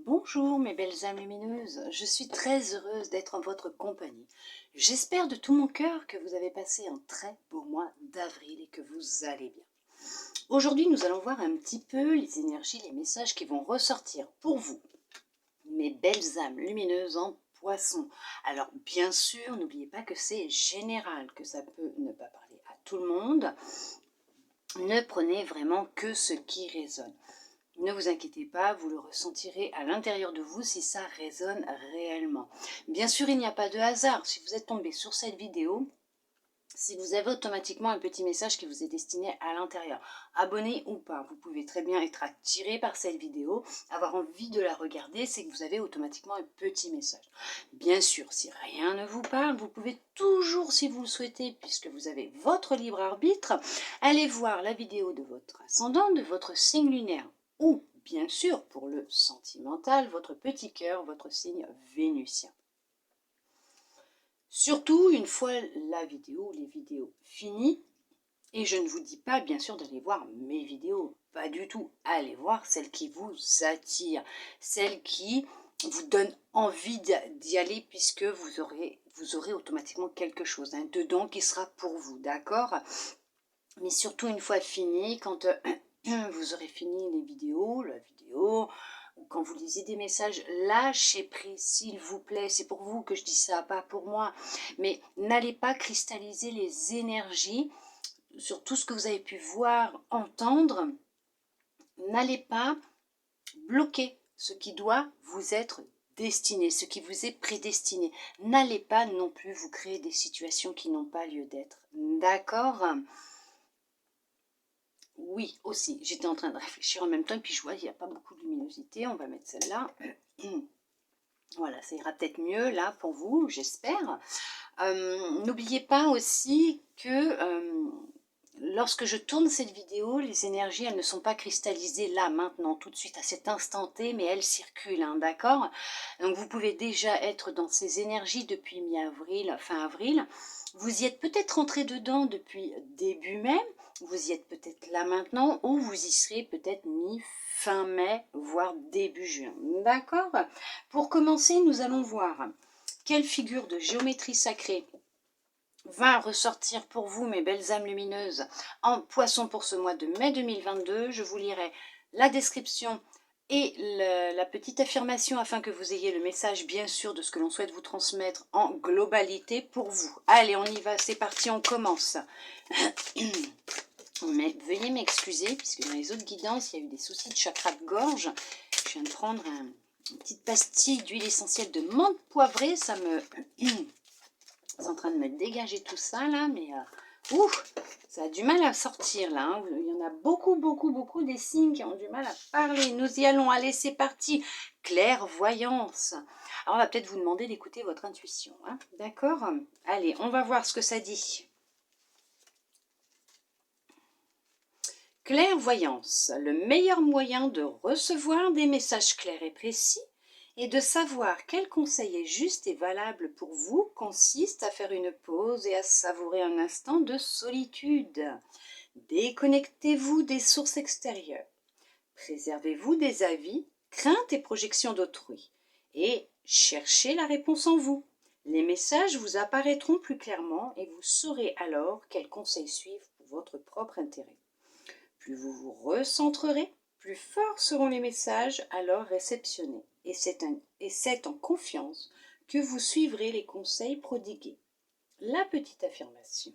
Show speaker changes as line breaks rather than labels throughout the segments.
Bonjour mes belles âmes lumineuses, je suis très heureuse d'être en votre compagnie. J'espère de tout mon cœur que vous avez passé un très beau mois d'avril et que vous allez bien. Aujourd'hui nous allons voir un petit peu les énergies, les messages qui vont ressortir pour vous, mes belles âmes lumineuses en poisson. Alors bien sûr, n'oubliez pas que c'est général, que ça peut ne pas parler à tout le monde. Ne prenez vraiment que ce qui résonne. Ne vous inquiétez pas, vous le ressentirez à l'intérieur de vous si ça résonne réellement. Bien sûr, il n'y a pas de hasard. Si vous êtes tombé sur cette vidéo, si vous avez automatiquement un petit message qui vous est destiné à l'intérieur, abonné ou pas, vous pouvez très bien être attiré par cette vidéo, avoir envie de la regarder, c'est que vous avez automatiquement un petit message. Bien sûr, si rien ne vous parle, vous pouvez toujours, si vous le souhaitez, puisque vous avez votre libre arbitre, aller voir la vidéo de votre ascendant, de votre signe lunaire, ou bien sûr, pour le sentimental, votre petit cœur, votre signe vénusien. Surtout, une fois la vidéo, les vidéos finies, et je ne vous dis pas bien sûr d'aller voir mes vidéos, pas du tout. Allez voir celles qui vous attirent, celles qui vous donnent envie d'y aller puisque vous aurez automatiquement quelque chose dedans qui sera pour vous, d'accord? Mais surtout une fois fini, quand vous aurez fini les vidéos, la vidéo, ou quand vous lisez des messages, lâchez prise, s'il vous plaît. C'est pour vous que je dis ça, pas pour moi. Mais n'allez pas cristalliser les énergies sur tout ce que vous avez pu voir, entendre. N'allez pas bloquer ce qui doit vous être destiné, ce qui vous est prédestiné. N'allez pas non plus vous créer des situations qui n'ont pas lieu d'être. D'accord ? Oui, aussi, j'étais en train de réfléchir en même temps, et puis je vois qu'il n'y a pas beaucoup de luminosité, on va mettre celle-là. Voilà, ça ira peut-être mieux là pour vous, j'espère. N'oubliez pas aussi que lorsque je tourne cette vidéo, les énergies, elles ne sont pas cristallisées là, maintenant, tout de suite, à cet instant T, mais elles circulent, hein, d'accord? Donc vous pouvez déjà être dans ces énergies depuis mi-avril, fin avril. Vous y êtes peut-être rentré dedans depuis début mai, vous y êtes peut-être là maintenant, ou vous y serez peut-être mi-fin mai, voire début juin, d'accord? Pour commencer, nous allons voir quelle figure de géométrie sacrée va ressortir pour vous, mes belles âmes lumineuses, en poisson pour ce mois de mai 2022. Je vous lirai la description et la petite affirmation afin que vous ayez le message, bien sûr, de ce que l'on souhaite vous transmettre en globalité pour vous. Allez, on y va, c'est parti, on commence. Mais veuillez m'excuser, puisque dans les autres guidances, il y a eu des soucis de chakra de gorge. Je viens de prendre une petite pastille d'huile essentielle de menthe poivrée, ça me... C'est en train de me dégager tout ça là, mais ça a du mal à sortir là. Hein. Il y en a beaucoup, beaucoup, beaucoup des signes qui ont du mal à parler. Nous y allons, allez, c'est parti. Clairvoyance. Alors on va peut-être vous demander d'écouter votre intuition. Hein. D'accord? Allez, on va voir ce que ça dit. Clairvoyance, le meilleur moyen de recevoir des messages clairs et précis et de savoir quel conseil est juste et valable pour vous consiste à faire une pause et à savourer un instant de solitude. Déconnectez-vous des sources extérieures. Préservez-vous des avis, craintes et projections d'autrui. Et cherchez la réponse en vous. Les messages vous apparaîtront plus clairement et vous saurez alors quels conseils suivre pour votre propre intérêt. Plus vous vous recentrerez, plus forts seront les messages alors réceptionnés. Et c'est en confiance que vous suivrez les conseils prodigués. La petite affirmation.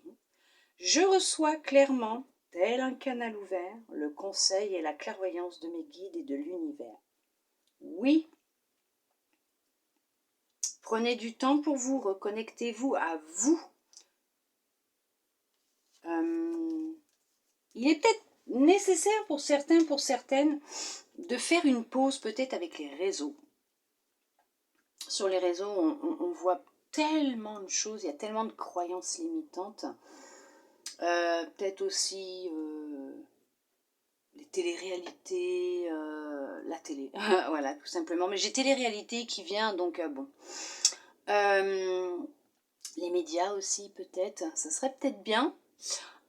Je reçois clairement, tel un canal ouvert, le conseil et la clairvoyance de mes guides et de l'univers. Oui. Prenez du temps pour vous, reconnectez-vous à vous. Il est peut-être nécessaire pour certains, pour certaines, de faire une pause peut-être avec les réseaux. Sur les réseaux, on voit tellement de choses, il y a tellement de croyances limitantes. Peut-être aussi les téléréalités, la télé, voilà, tout simplement. Mais j'ai télé-réalité qui vient, donc bon. Les médias aussi, peut-être, ça serait peut-être bien.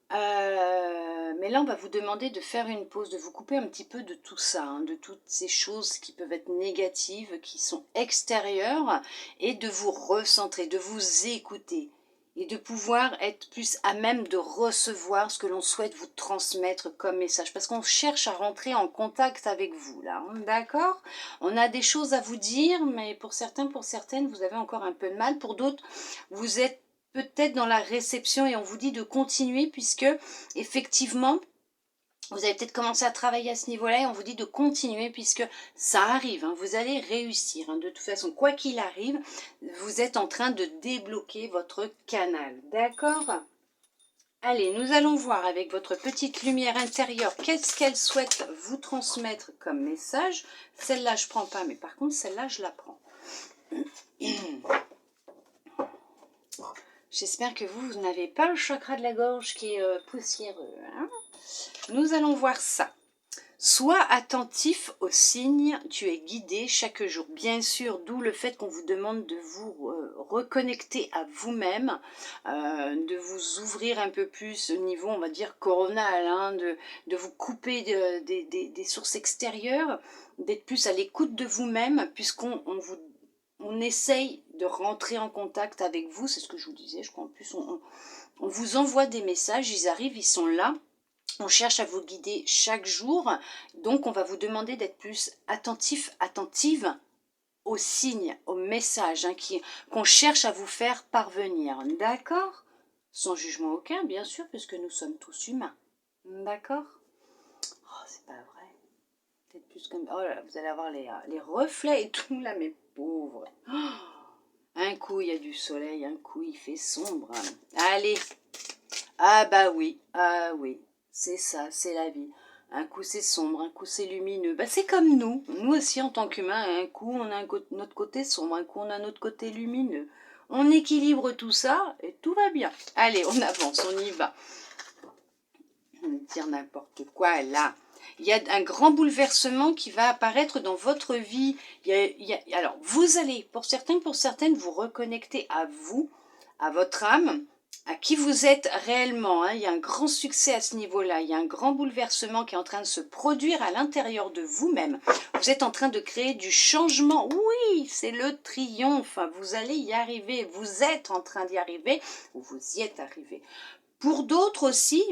Mais là, on va vous demander de faire une pause, de vous couper un petit peu de tout ça, hein, de toutes ces choses qui peuvent être négatives, qui sont extérieures, et de vous recentrer, de vous écouter, et de pouvoir être plus à même de recevoir ce que l'on souhaite vous transmettre comme message. Parce qu'on cherche à rentrer en contact avec vous, là, hein, d'accord? On a des choses à vous dire, mais pour certains, pour certaines, vous avez encore un peu de mal. Pour d'autres, vous êtes peut-être dans la réception et on vous dit de continuer puisque effectivement vous avez peut-être commencé à travailler à ce niveau-là et on vous dit de continuer puisque ça arrive, hein, vous allez réussir, hein, de toute façon quoi qu'il arrive vous êtes en train de débloquer votre canal, d'accord? Allez, nous allons voir avec votre petite lumière intérieure qu'est-ce qu'elle souhaite vous transmettre comme message. Celle-là je prends pas, mais par contre celle-là je la prends. J'espère que vous n'avez pas le chakra de la gorge qui est poussiéreux. Hein. Nous allons voir ça. Sois attentif aux signes, tu es guidé chaque jour. Bien sûr, d'où le fait qu'on vous demande de vous reconnecter à vous-même, de vous ouvrir un peu plus au niveau, on va dire, coronal, hein, de vous couper des sources extérieures, d'être plus à l'écoute de vous-même, puisqu'on on essaye de rentrer en contact avec vous, c'est ce que je vous disais, je crois en plus, on vous envoie des messages, ils arrivent, ils sont là, on cherche à vous guider chaque jour, donc on va vous demander d'être plus attentif, attentive aux signes, aux messages hein, qu'on cherche à vous faire parvenir, d'accord? Sans jugement aucun, bien sûr, puisque nous sommes tous humains, d'accord? Oh, c'est pas vrai. Peut-être plus comme... Oh là là, vous allez avoir les reflets et tout, là, mes pauvres. Oh, un coup, il y a du soleil, un coup, il fait sombre. Allez. Ah bah oui, c'est ça, c'est la vie. Un coup, c'est sombre, un coup, c'est lumineux. Bah, c'est comme nous. Nous aussi, en tant qu'humains, un coup, on a notre côté sombre, un coup, on a notre côté lumineux. On équilibre tout ça et tout va bien. Allez, on avance, on y va. On va dire n'importe quoi, là. Il y a un grand bouleversement qui va apparaître dans votre vie. Alors, vous allez, pour certains, pour certaines, vous reconnecter à vous, à votre âme, à qui vous êtes réellement. Hein. Il y a un grand succès à ce niveau-là. Il y a un grand bouleversement qui est en train de se produire à l'intérieur de vous-même. Vous êtes en train de créer du changement. Oui, c'est le triomphe. Vous allez y arriver. Vous êtes en train d'y arriver ou vous y êtes arrivé. Pour d'autres aussi...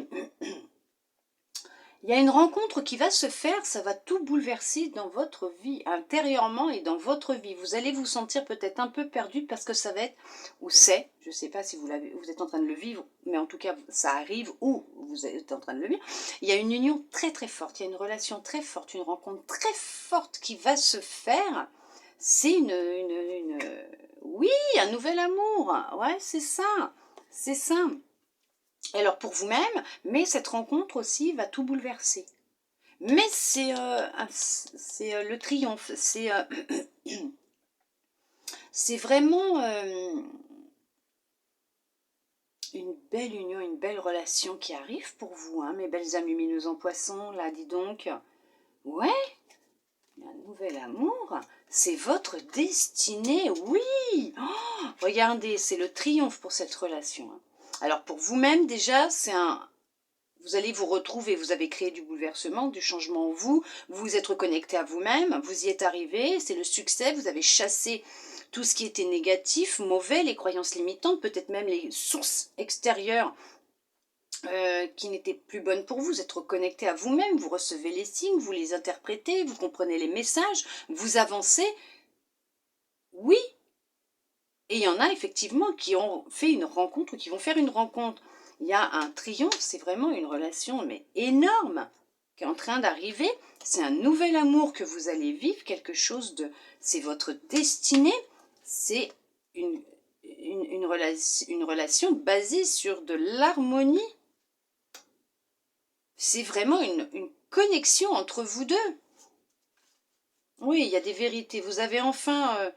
Il y a une rencontre qui va se faire, ça va tout bouleverser dans votre vie, intérieurement et dans votre vie. Vous allez vous sentir peut-être un peu perdu parce que ça va être, ou c'est, je ne sais pas si vous êtes en train de le vivre, mais en tout cas ça arrive ou vous êtes en train de le vivre. Il y a une union très très forte, il y a une relation très forte, une rencontre très forte qui va se faire. C'est oui, un nouvel amour, ouais c'est ça, c'est ça. Alors pour vous-même, mais cette rencontre aussi va tout bouleverser. Mais c'est le triomphe, c'est vraiment une belle union, une belle relation qui arrive pour vous, hein, mes belles âmes lumineuses en poisson, là, dis donc. Ouais, un nouvel amour, c'est votre destinée, oui. Oh, regardez, c'est le triomphe pour cette relation. Hein. Alors pour vous-même déjà, vous allez vous retrouver, vous avez créé du bouleversement, du changement en vous, vous vous êtes reconnecté à vous-même, vous y êtes arrivé, c'est le succès, vous avez chassé tout ce qui était négatif, mauvais, les croyances limitantes, peut-être même les sources extérieures qui n'étaient plus bonnes pour vous, vous êtes reconnecté à vous-même, vous recevez les signes, vous les interprétez, vous comprenez les messages, vous avancez, oui. Et il y en a effectivement qui ont fait une rencontre ou qui vont faire une rencontre. Il y a un triomphe, c'est vraiment une relation mais énorme qui est en train d'arriver. C'est un nouvel amour que vous allez vivre, quelque chose de... C'est votre destinée, c'est une relation basée sur de l'harmonie. C'est vraiment une connexion entre vous deux. Oui, il y a des vérités. Vous avez enfin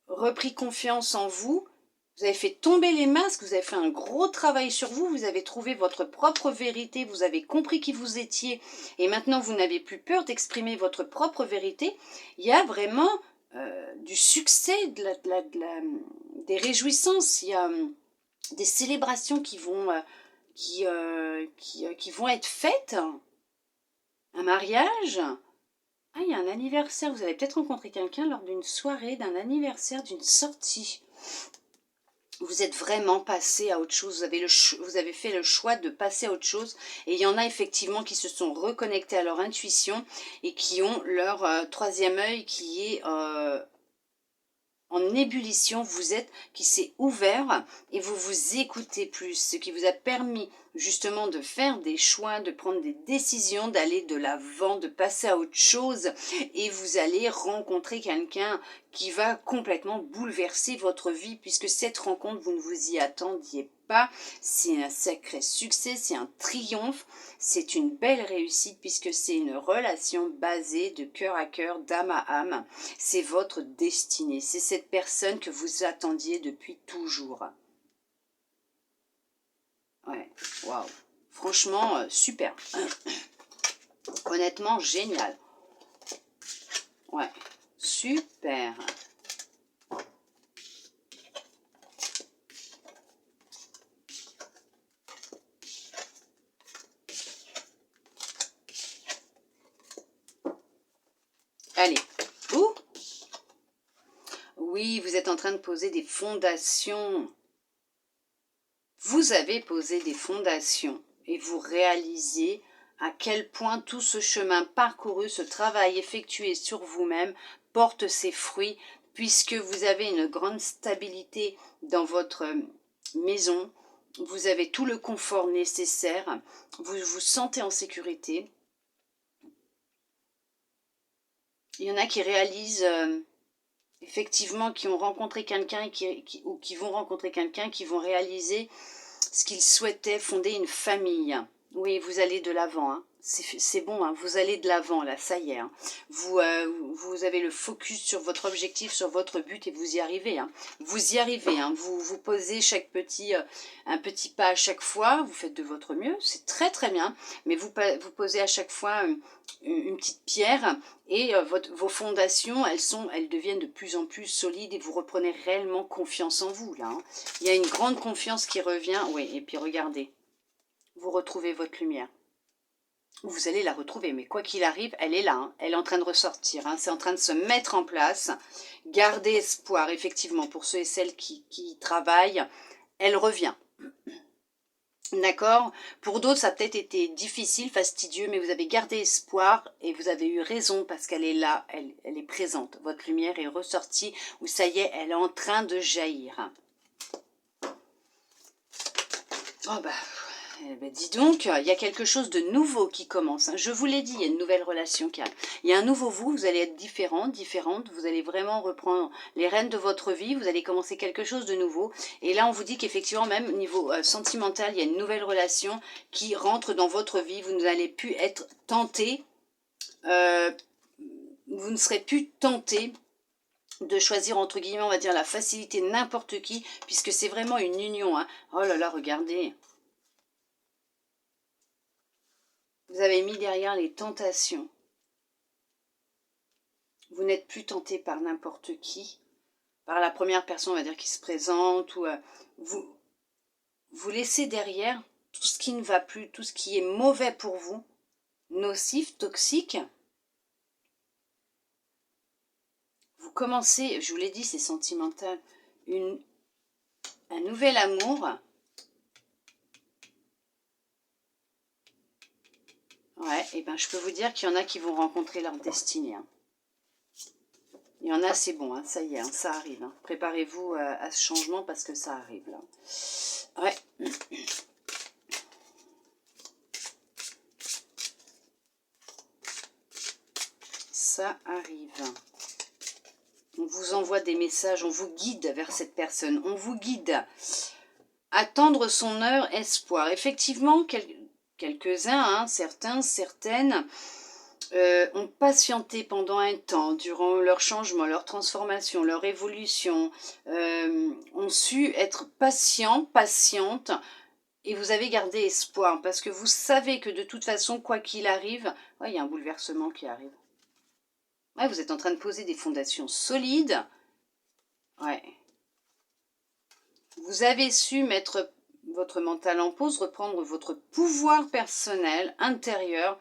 repris confiance en vous. Vous avez fait tomber les masques, vous avez fait un gros travail sur vous, vous avez trouvé votre propre vérité, vous avez compris qui vous étiez et maintenant vous n'avez plus peur d'exprimer votre propre vérité. Il y a vraiment du succès, des réjouissances, il y a des célébrations qui vont qui vont être faites. Un mariage. Ah, il y a un anniversaire. Vous avez peut-être rencontré quelqu'un lors d'une soirée, d'un anniversaire, d'une sortie. Vous êtes vraiment passé à autre chose, vous avez fait le choix de passer à autre chose. Et il y en a effectivement qui se sont reconnectés à leur intuition et qui ont leur troisième œil qui est en ébullition, qui s'est ouvert et vous vous écoutez plus, ce qui vous a permis justement de faire des choix, de prendre des décisions, d'aller de l'avant, de passer à autre chose et vous allez rencontrer quelqu'un qui va complètement bouleverser votre vie puisque cette rencontre, vous ne vous y attendiez pas. C'est un sacré succès, c'est un triomphe, c'est une belle réussite puisque c'est une relation basée de cœur à cœur, d'âme à âme. C'est votre destinée, c'est cette personne que vous attendiez depuis toujours. Ouais, waouh. Franchement, super. Honnêtement, génial. Ouais, super. Allez. Ouh. Oui, vous êtes en train de poser des fondations. Vous avez posé des fondations et vous réalisez à quel point tout ce chemin parcouru, ce travail effectué sur vous-même porte ses fruits puisque vous avez une grande stabilité dans votre maison, vous avez tout le confort nécessaire, vous vous sentez en sécurité. Il y en a qui réalisent effectivement qui ont rencontré quelqu'un ou qui vont rencontrer quelqu'un qui vont réaliser ce qu'ils souhaitaient, fonder une famille. Oui, vous allez de l'avant, hein. C'est bon, hein. Vous allez de l'avant, là, ça y est. Hein. Vous avez le focus sur votre objectif, sur votre but et vous y arrivez. Hein. Vous y arrivez, hein. Vous posez un petit pas à chaque fois, vous faites de votre mieux, c'est très très bien, mais vous posez à chaque fois une petite pierre et vos fondations, elles deviennent de plus en plus solides et vous reprenez réellement confiance en vous, là. Hein. Il y a une grande confiance qui revient, oui, et puis regardez, vous retrouvez votre lumière. Vous allez la retrouver, mais quoi qu'il arrive, elle est là, hein. Elle est en train de ressortir, hein. C'est en train de se mettre en place. Gardez espoir, effectivement, pour ceux et celles qui travaillent, elle revient. D'accord? Pour d'autres, ça a peut-être été difficile, fastidieux, mais vous avez gardé espoir et vous avez eu raison parce qu'elle est là, elle est présente. Votre lumière est ressortie, ou ça y est, elle est en train de jaillir. Oh bah... Eh ben dis donc, il y a quelque chose de nouveau qui commence. Je vous l'ai dit, il y a une nouvelle relation qui arrive. Il y a un nouveau vous allez être différente, vous allez vraiment reprendre les rênes de votre vie, vous allez commencer quelque chose de nouveau. Et là, on vous dit qu'effectivement, même au niveau sentimental, il y a une nouvelle relation qui rentre dans votre vie. Vous n'allez plus être tenté, vous ne serez plus tenté de choisir, entre guillemets, on va dire, la facilité n'importe qui, puisque c'est vraiment une union. Hein. Oh là là, regardez. Vous avez mis derrière les tentations. Vous n'êtes plus tenté par n'importe qui, par la première personne, on va dire, qui se présente, ou vous laissez derrière tout ce qui ne va plus, tout ce qui est mauvais pour vous, nocif, toxique. Vous commencez, je vous l'ai dit, c'est sentimental, un nouvel amour. Ouais, et ben je peux vous dire qu'il y en a qui vont rencontrer leur destinée. Hein. Il y en a, c'est bon, hein, ça y est, hein, ça arrive. Hein. Préparez-vous à ce changement parce que ça arrive. Là. Ouais. Ça arrive. On vous envoie des messages, on vous guide vers cette personne. On vous guide. Attendre son heure, espoir. Effectivement, quelques-uns, hein, certains, certaines, ont patienté pendant un temps, durant leur changement, leur transformation, leur évolution, ont su être patients, patientes, et vous avez gardé espoir, parce que vous savez que de toute façon, quoi qu'il arrive, ouais, il y a un bouleversement qui arrive. Ouais, vous êtes en train de poser des fondations solides. Ouais. Vous avez su votre mental en pause, reprendre votre pouvoir personnel intérieur.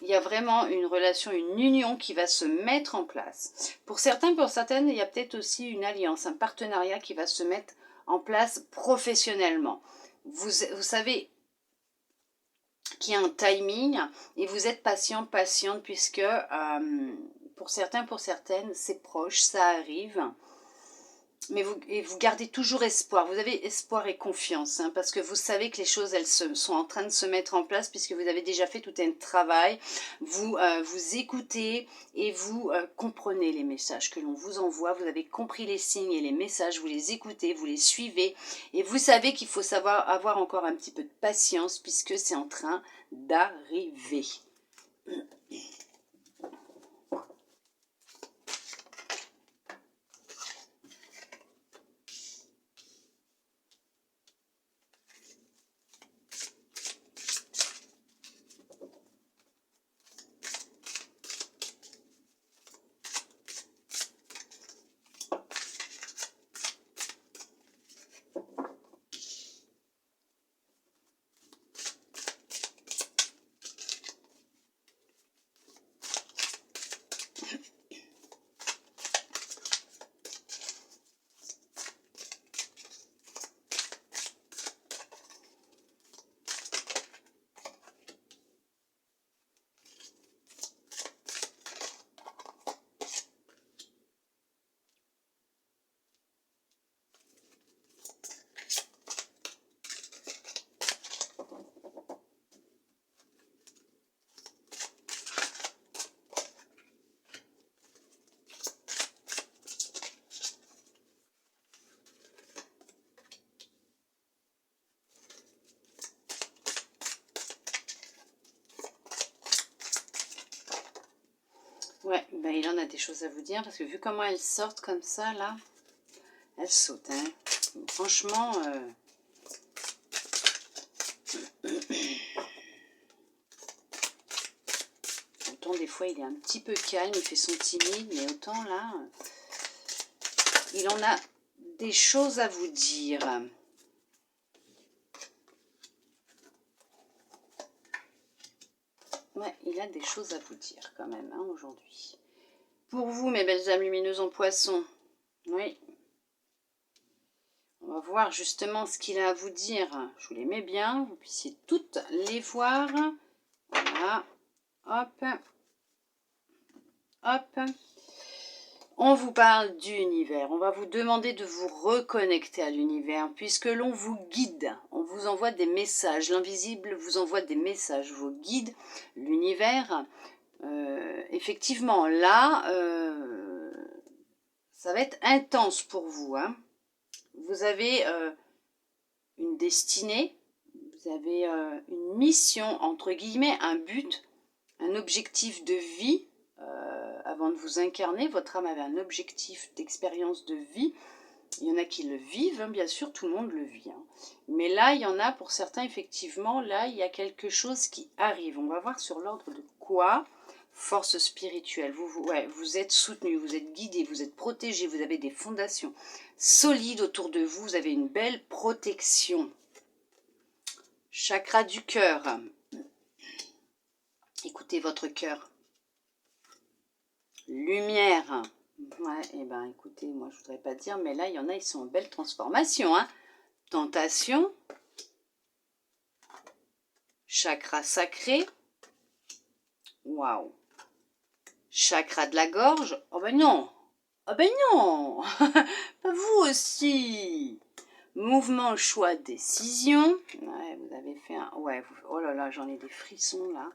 Il y a vraiment une relation, une union qui va se mettre en place. Pour certains, pour certaines, il y a peut-être aussi une alliance, un partenariat qui va se mettre en place professionnellement. Vous savez qu'il y a un timing et vous êtes patient, patiente, puisque pour certains, pour certaines, c'est proche, ça arrive. Mais vous gardez toujours espoir, vous avez espoir et confiance, hein, parce que vous savez que les choses, elles sont en train de se mettre en place, puisque vous avez déjà fait tout un travail, vous écoutez et vous comprenez les messages que l'on vous envoie, vous avez compris les signes et les messages, vous les écoutez, vous les suivez, et vous savez qu'il faut savoir avoir encore un petit peu de patience, puisque c'est en train d'arriver. Ouais, ben il en a des choses à vous dire, parce que vu comment elles sortent comme ça, là, elles sautent, hein. Franchement, autant des fois il est un petit peu calme, il fait son timide, mais autant là, il en a des choses à vous dire. Ouais, il a des choses à vous dire quand même, hein, aujourd'hui. Pour vous, mes belles âmes lumineuses en poisson, oui. On va voir justement ce qu'il a à vous dire. Je vous les mets bien, vous puissiez toutes les voir. Voilà, hop, hop. On vous parle d'univers. On va vous demander de vous reconnecter à l'univers, puisque l'on vous guide. On vous envoie des messages. L'invisible vous envoie des messages, vous guide l'univers. Effectivement, là, ça va être intense pour vous, hein. Vous avez une destinée, vous avez une mission, entre guillemets, un but, un objectif de vie. Avant de vous incarner, votre âme avait un objectif d'expérience de vie. Il y en a qui le vivent, hein, bien sûr, tout le monde le vit. Hein. Mais là, il y en a pour certains, effectivement, là, il y a quelque chose qui arrive. On va voir sur l'ordre de quoi. Force spirituelle, vous êtes soutenu, vous êtes guidé, vous êtes protégé, vous avez des fondations solides autour de vous, vous avez une belle protection. Chakra du cœur. Écoutez votre cœur. Lumière. Ouais, et ben écoutez, moi je voudrais pas dire, mais là il y en a, ils sont en belle transformation. Hein. Tentation. Chakra sacré. Waouh. Chakra de la gorge. Oh ben non. Oh ben non. Vous aussi. Mouvement, choix, décision. Ouais, vous avez fait un... Ouais, oh là là, j'en ai des frissons là.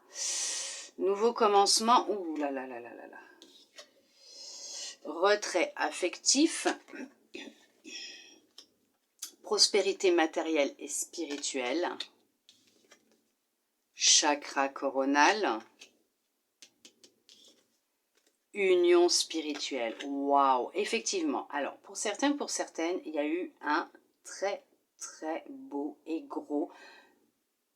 Nouveau commencement. Ouh là là là là là là. Retrait affectif. Prospérité matérielle et spirituelle. Chakra coronal. Union spirituelle. Waouh, effectivement. Alors, pour certains, pour certaines, il y a eu un très, très beau et gros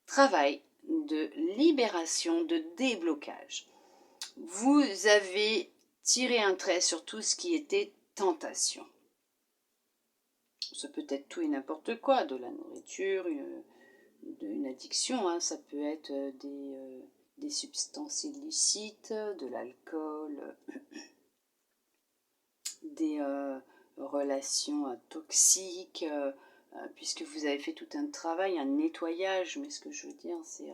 travail de libération, de déblocage. Vous avez tiré un trait sur tout ce qui était tentation. Ça peut être tout et n'importe quoi, de la nourriture, une addiction, hein. Ça peut être des substances illicites, de l'alcool, des relations toxiques, puisque vous avez fait tout un travail, un nettoyage, mais ce que je veux dire, c'est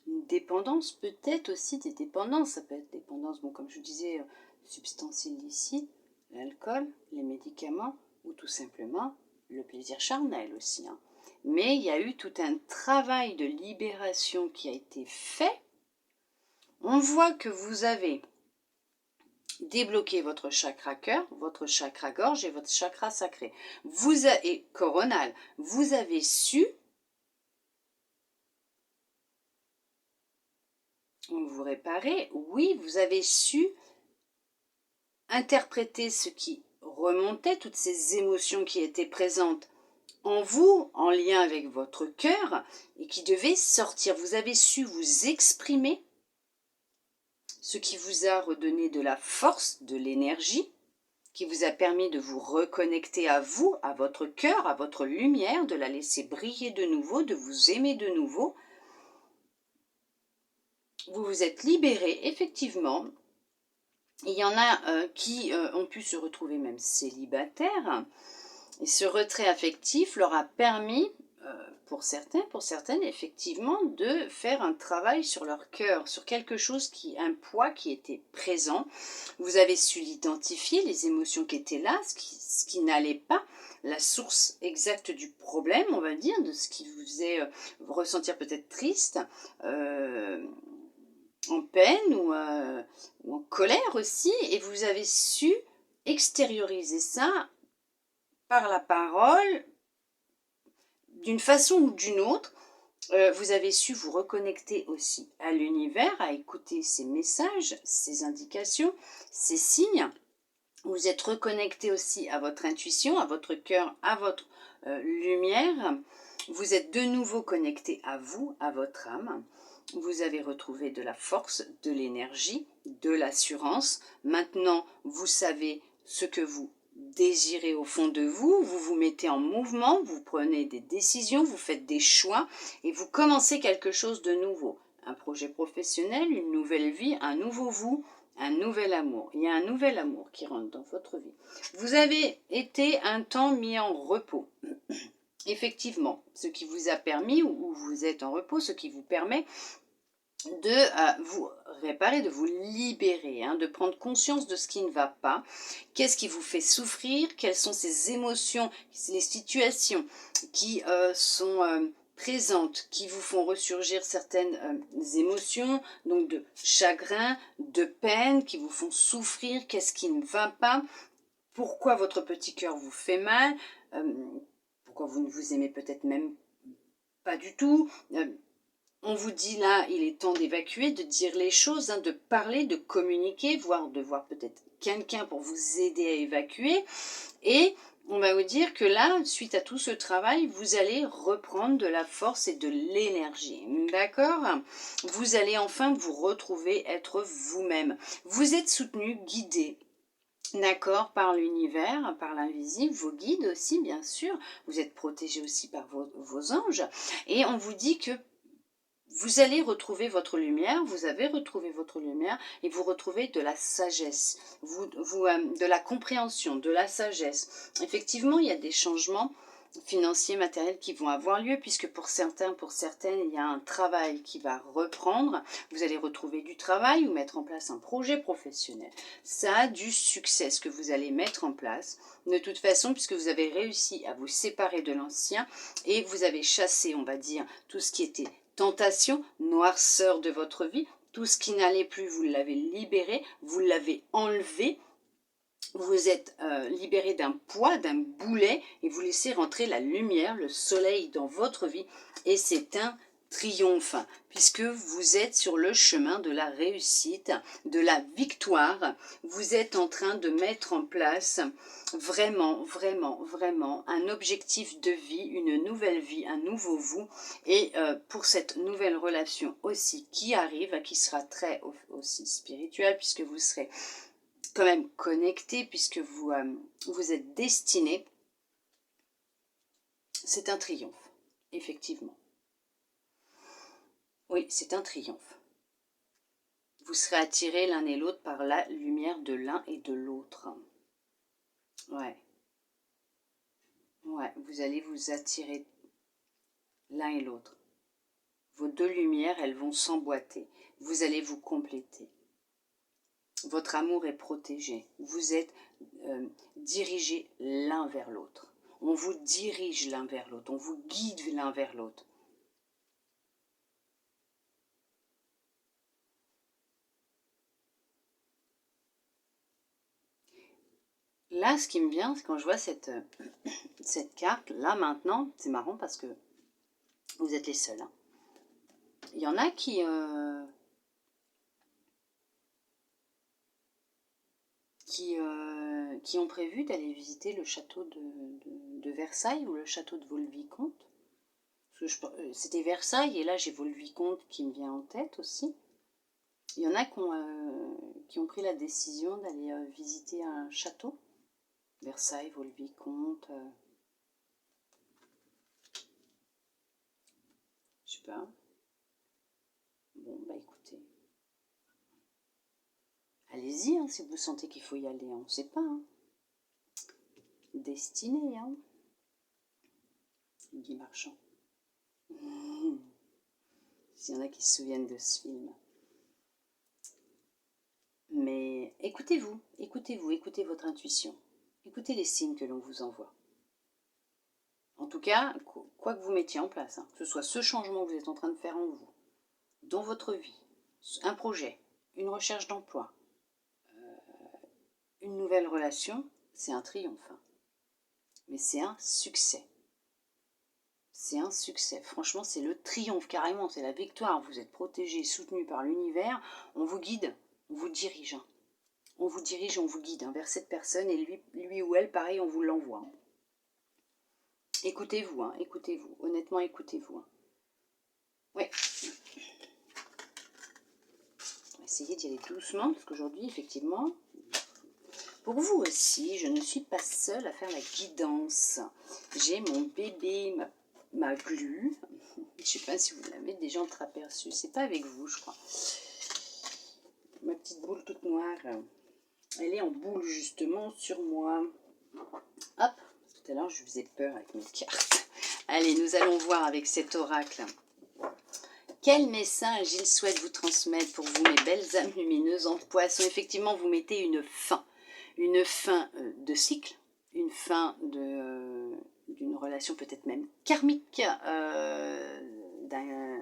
une dépendance, peut-être aussi des dépendances. Ça peut être dépendance, bon, comme je vous disais, substances illicites, l'alcool, les médicaments, ou tout simplement le plaisir charnel aussi, hein. Mais il y a eu tout un travail de libération qui a été fait. On voit que vous avez débloqué votre chakra cœur, votre chakra gorge et votre chakra sacré. Et coronal. Vous avez su, vous réparez, oui, vous avez su interpréter ce qui remontait, toutes ces émotions qui étaient présentes en vous, en lien avec votre cœur, et qui devaient sortir. Vous avez su vous exprimer, ce qui vous a redonné de la force, de l'énergie, qui vous a permis de vous reconnecter à vous, à votre cœur, à votre lumière, de la laisser briller de nouveau, de vous aimer de nouveau. Vous vous êtes libéré, effectivement. Il y en a qui ont pu se retrouver même célibataires. Et ce retrait affectif leur a permis, pour certains, pour certaines, effectivement, de faire un travail sur leur cœur, sur quelque chose un poids qui était présent. Vous avez su l'identifier, les émotions qui étaient là, ce qui n'allait pas, la source exacte du problème, on va dire, de ce qui vous faisait ressentir peut-être triste, en peine ou en colère aussi, et vous avez su extérioriser ça par la parole, d'une façon ou d'une autre. Vous avez su vous reconnecter aussi à l'univers, à écouter ces messages, ces indications, ces signes. Vous êtes reconnecté aussi à votre intuition, à votre cœur, à votre lumière. Vous êtes de nouveau connecté à vous, à votre âme. Vous avez retrouvé de la force, de l'énergie, de l'assurance. Maintenant, vous savez ce que vous désirez au fond de vous, vous vous mettez en mouvement, vous prenez des décisions, vous faites des choix et vous commencez quelque chose de nouveau. Un projet professionnel, une nouvelle vie, un nouveau vous, un nouvel amour. Il y a un nouvel amour qui rentre dans votre vie. Vous avez été un temps mis en repos. Effectivement, ce qui vous a permis, ou vous êtes en repos, ce qui vous permet de vous réparer, de vous libérer, hein, de prendre conscience de ce qui ne va pas, qu'est-ce qui vous fait souffrir, quelles sont ces émotions, les situations qui sont présentes, qui vous font ressurgir certaines émotions, donc de chagrin, de peine, qui vous font souffrir, qu'est-ce qui ne va pas, pourquoi votre petit cœur vous fait mal, pourquoi vous ne vous aimez peut-être même pas du tout. On vous dit là, il est temps d'évacuer, de dire les choses, hein, de parler, de communiquer, voire de voir peut-être quelqu'un pour vous aider à évacuer. Et on va vous dire que là, suite à tout ce travail, vous allez reprendre de la force et de l'énergie. D'accord? Vous allez enfin vous retrouver, être vous-même. Vous êtes soutenu, guidé. D'accord, par l'univers, par l'invisible, vos guides aussi, bien sûr. Vous êtes protégé aussi par vos anges. Et on vous dit que vous allez retrouver votre lumière, vous avez retrouvé votre lumière et vous retrouvez de la sagesse, de la compréhension, de la sagesse. Effectivement, il y a des changements financiers, matériels qui vont avoir lieu puisque pour certains, pour certaines, il y a un travail qui va reprendre. Vous allez retrouver du travail ou mettre en place un projet professionnel. Ça a du succès ce que vous allez mettre en place. De toute façon, puisque vous avez réussi à vous séparer de l'ancien et vous avez chassé, on va dire, tout ce qui était tentation, noirceur de votre vie, tout ce qui n'allait plus, vous l'avez libéré, vous l'avez enlevé, vous êtes libéré d'un poids, d'un boulet, et vous laissez rentrer la lumière, le soleil dans votre vie, et c'est un triomphe, puisque vous êtes sur le chemin de la réussite, de la victoire. Vous êtes en train de mettre en place vraiment, vraiment, vraiment un objectif de vie, une nouvelle vie, un nouveau vous. Et pour cette nouvelle relation aussi qui arrive, qui sera très aussi spirituelle, puisque vous serez quand même connecté puisque vous, vous êtes destiné. C'est un triomphe, effectivement. Oui, c'est un triomphe. Vous serez attirés l'un et l'autre par la lumière de l'un et de l'autre. Ouais. Ouais, vous allez vous attirer l'un et l'autre. Vos deux lumières, elles vont s'emboîter. Vous allez vous compléter. Votre amour est protégé. Vous êtes dirigés l'un vers l'autre. On vous dirige l'un vers l'autre. On vous guide l'un vers l'autre. Là, ce qui me vient, c'est quand je vois cette carte, là maintenant, c'est marrant parce que vous êtes les seuls. Hein. Il y en a qui ont prévu d'aller visiter le château de Versailles ou le château de Vaux-le-Vicomte. C'était Versailles et là j'ai Vaux-le-Vicomte qui me vient en tête aussi. Il y en a qui ont pris la décision d'aller visiter un château. Versailles, Vaux-le-Vicomte. Je sais pas. Bon, bah écoutez. Allez-y, hein, si vous sentez qu'il faut y aller, on ne sait pas. Hein. Destiné, hein. Guy Marchand. S'il y en a qui se souviennent de ce film. Mais écoutez-vous, écoutez votre intuition. Écoutez les signes que l'on vous envoie. En tout cas, quoi que vous mettiez en place, hein, que ce soit ce changement que vous êtes en train de faire en vous, dans votre vie, un projet, une recherche d'emploi, une nouvelle relation, c'est un triomphe. Hein. Mais c'est un succès. C'est un succès. Franchement, c'est le triomphe carrément, c'est la victoire. Vous êtes protégé, soutenu par l'univers. On vous guide, on vous dirige. Hein. On vous dirige, on vous guide hein, vers cette personne et lui ou elle, pareil, on vous l'envoie. Hein. Écoutez-vous, hein, écoutez-vous. Honnêtement, écoutez-vous. Hein. Ouais. On va essayer d'y aller doucement parce qu'aujourd'hui, effectivement, pour vous aussi, je ne suis pas seule à faire la guidance. J'ai mon bébé, ma glu. Je ne sais pas si vous l'avez déjà entreaperçu. C'est pas avec vous, je crois. Ma petite boule toute noire. Elle est en boule justement sur moi. Hop, tout à l'heure je faisais peur avec mes cartes. Allez, nous allons voir avec cet oracle. Quel message il souhaite vous transmettre pour vous, mes belles âmes lumineuses en poisson. Effectivement, vous mettez une fin de cycle, une fin d'une relation peut-être même karmique, d'un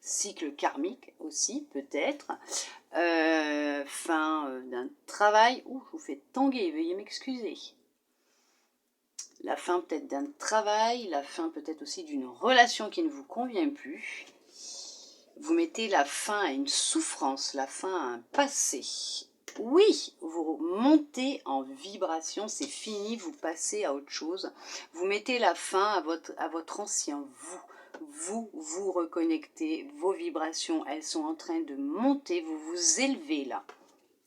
cycle karmique aussi peut-être, fin d'un travail, ouh, je vous fais tanguer, veuillez m'excuser. La fin peut-être d'un travail, la fin peut-être aussi d'une relation qui ne vous convient plus. Vous mettez la fin à une souffrance, la fin à un passé. Oui, vous montez en vibration, c'est fini, vous passez à autre chose. Vous mettez la fin à votre ancien vous. Vous reconnectez, vos vibrations, elles sont en train de monter, vous vous élevez là.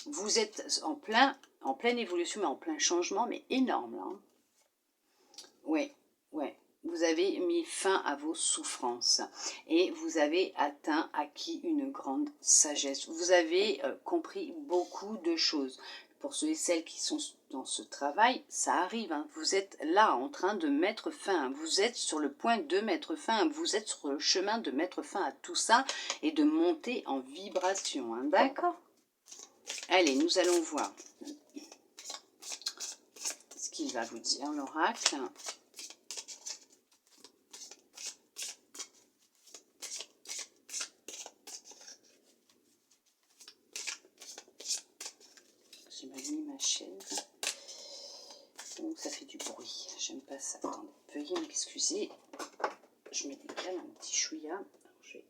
Vous êtes en pleine évolution, mais en plein changement, mais énorme là. Hein. Ouais. Vous avez mis fin à vos souffrances et vous avez acquis une grande sagesse. Vous avez compris beaucoup de choses. Pour ceux et celles qui sont dans ce travail, ça arrive. Hein. Vous êtes là en train de mettre fin. Vous êtes sur le point de mettre fin. Vous êtes sur le chemin de mettre fin à tout ça et de monter en vibration. Hein. D'accord ? Allez, nous allons voir ce qu'il va vous dire, l'oracle. J'ai mal mis ma chaise. Oh, ça fait du bruit. J'aime pas ça. Attendez, veuillez m'excuser. Je me décale un petit chouïa. Alors, je vais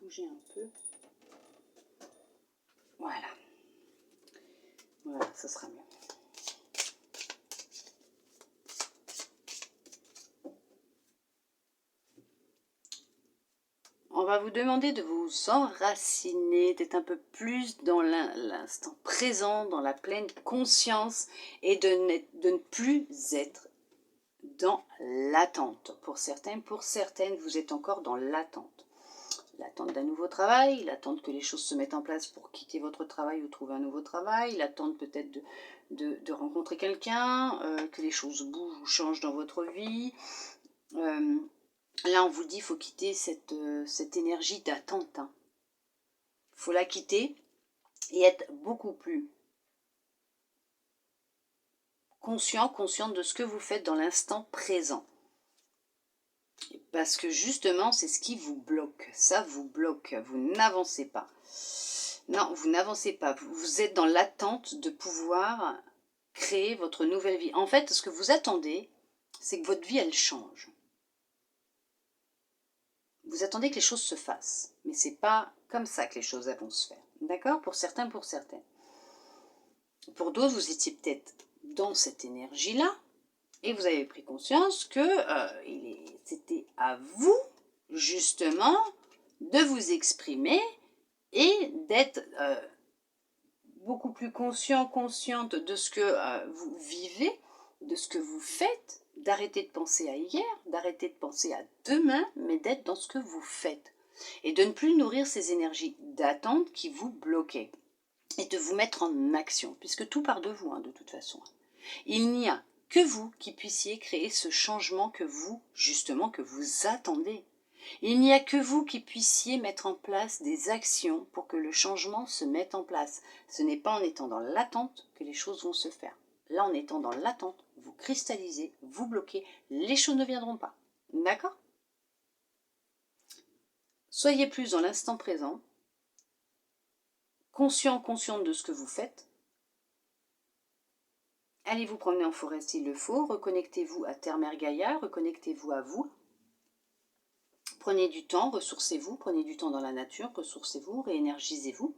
bouger un peu. Voilà. Voilà, ça sera mieux. va vous demander de vous enraciner, d'être un peu plus dans l'instant présent, dans la pleine conscience et de ne plus être dans l'attente. Pour certains, pour certaines, vous êtes encore dans l'attente. L'attente d'un nouveau travail, l'attente que les choses se mettent en place pour quitter votre travail ou trouver un nouveau travail, l'attente peut-être de rencontrer quelqu'un, que les choses bougent ou changent dans votre vie. Là, on vous dit qu'il faut quitter cette énergie d'attente. Il faut la quitter et être beaucoup plus consciente de ce que vous faites dans l'instant présent. Parce que justement, c'est ce qui vous bloque. Ça vous bloque. Vous n'avancez pas. Non, vous n'avancez pas. Vous êtes dans l'attente de pouvoir créer votre nouvelle vie. En fait, ce que vous attendez, c'est que votre vie, elle change. Vous attendez que les choses se fassent. Mais ce n'est pas comme ça que les choses vont se faire. D'accord? Pour certains, pour certaines. Pour d'autres, vous étiez peut-être dans cette énergie-là. Et vous avez pris conscience que c'était à vous, justement, de vous exprimer et d'être beaucoup plus consciente de ce que vous vivez, de ce que vous faites, d'arrêter de penser à hier, d'arrêter de penser à demain, mais d'être dans ce que vous faites. Et de ne plus nourrir ces énergies d'attente qui vous bloquaient. Et de vous mettre en action, puisque tout part de vous, de toute façon. Il n'y a que vous qui puissiez créer ce changement que vous, justement, que vous attendez. Il n'y a que vous qui puissiez mettre en place des actions pour que le changement se mette en place. Ce n'est pas en étant dans l'attente que les choses vont se faire. Là, en étant dans l'attente, vous cristallisez, vous bloquez, les choses ne viendront pas. D'accord? Soyez plus dans l'instant présent, consciente de ce que vous faites. Allez vous promener en forêt s'il le faut, reconnectez-vous à Terre, Mère, Gaïa, reconnectez-vous à vous. Prenez du temps, ressourcez-vous, prenez du temps dans la nature, ressourcez-vous, réénergisez-vous.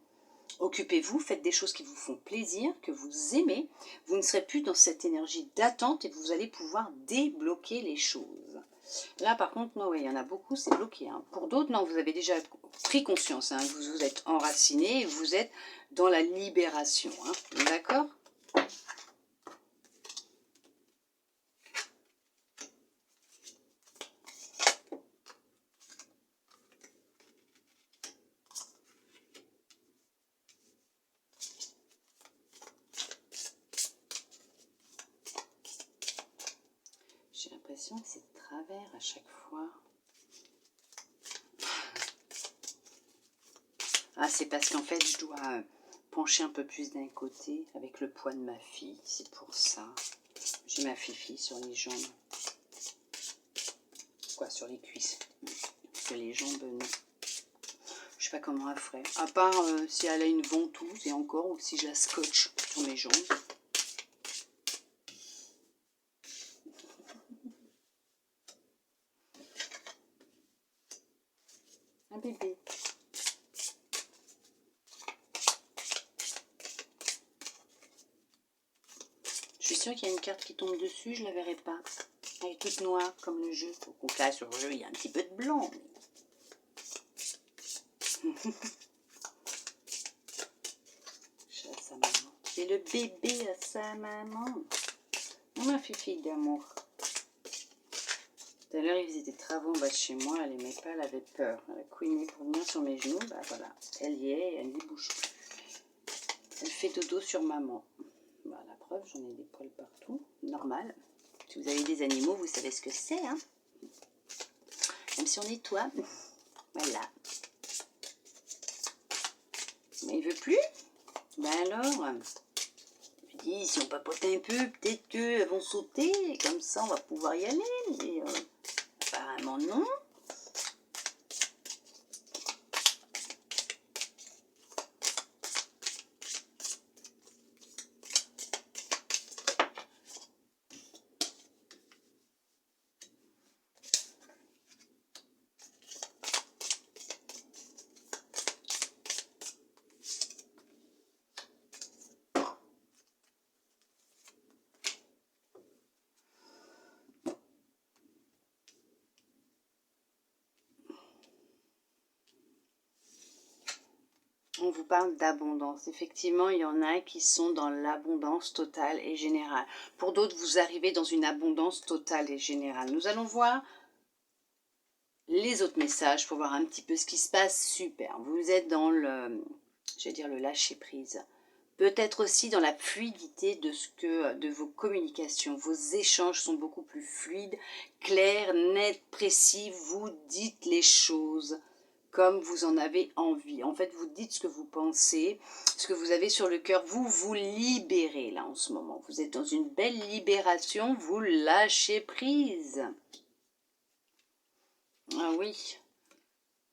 Occupez-vous, faites des choses qui vous font plaisir, que vous aimez. Vous ne serez plus dans cette énergie d'attente et vous allez pouvoir débloquer les choses. Là, par contre, non, il y en a beaucoup, c'est bloqué. Pour d'autres, non, vous avez déjà pris conscience. Vous vous êtes enraciné et vous êtes dans la libération. D'accord ? J'ai l'impression que c'est de travers à chaque fois. Ah, c'est parce qu'en fait, je dois pencher un peu plus d'un côté avec le poids de ma fille. C'est pour ça. J'ai ma fifi sur les jambes. Quoi, sur les cuisses. Parce que les jambes, non. Je sais pas comment elle ferait. À part si elle a une ventouse et encore, ou si je la scotche sur mes jambes. Un bébé. Je suis sûre qu'il y a une carte qui tombe dessus, je la verrai pas. Elle est toute noire comme le jeu. Donc là, sur le jeu, il y a un petit peu de blanc. À sa maman. C'est le bébé à sa maman. Ma fifi d'amour. Tout à l'heure, il faisait des travaux en bas de chez moi. Elle n'aimait pas, elle avait peur. Elle a couiné pour venir sur mes genoux. Bah voilà, elle y est, elle n'y bouge plus. Elle fait dodo sur maman. Bah, la preuve, j'en ai des poils partout. Normal. Si vous avez des animaux, vous savez ce que c'est. Même si on nettoie. Voilà. Mais il veut plus. Ben alors, je dis, si on papote un peu, peut-être qu'elles vont sauter. Et comme ça, on va pouvoir y aller. Mais apparemment, non. On vous parle d'abondance. Effectivement, il y en a qui sont dans l'abondance totale et générale. Pour d'autres, vous arrivez dans une abondance totale et générale. Nous allons voir les autres messages pour voir un petit peu ce qui se passe. Super. Vous êtes dans le, je vais dire, le lâcher-prise. Peut-être aussi dans la fluidité de vos communications. Vos échanges sont beaucoup plus fluides, clairs, nets, précis. Vous dites les choses comme vous en avez envie. En fait, vous dites ce que vous pensez, ce que vous avez sur le cœur. Vous vous libérez là en ce moment. Vous êtes dans une belle libération. Vous lâchez prise. Ah oui.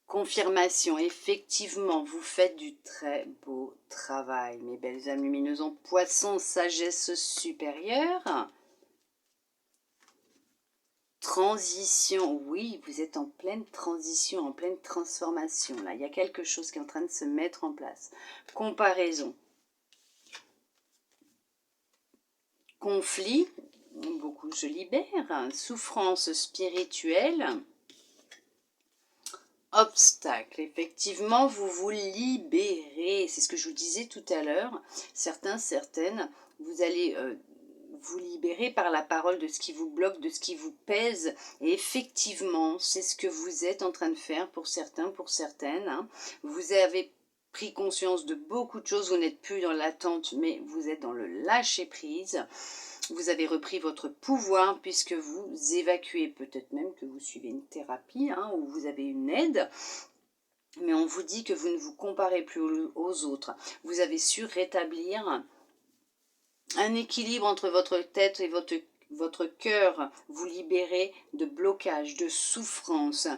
Confirmation, effectivement, vous faites du très beau travail, mes belles âmes lumineuses en poisson, sagesse supérieure. Transition, oui, vous êtes en pleine transition, en pleine transformation. Là, il y a quelque chose qui est en train de se mettre en place. Comparaison. Conflit, beaucoup se libèrent. Souffrance spirituelle. Obstacle, effectivement, vous vous libérez. C'est ce que je vous disais tout à l'heure. Certains, certaines, vous allez vous libérer par la parole de ce qui vous bloque, de ce qui vous pèse. Et effectivement, c'est ce que vous êtes en train de faire pour certains, pour certaines. Hein. Vous avez pris conscience de beaucoup de choses. Vous n'êtes plus dans l'attente, mais vous êtes dans le lâcher-prise. Vous avez repris votre pouvoir puisque vous évacuez, peut-être même que vous suivez une thérapie hein, ou vous avez une aide. Mais on vous dit que vous ne vous comparez plus aux autres. Vous avez su rétablir un équilibre entre votre tête et votre cœur. Vous libérez de blocages, de souffrances.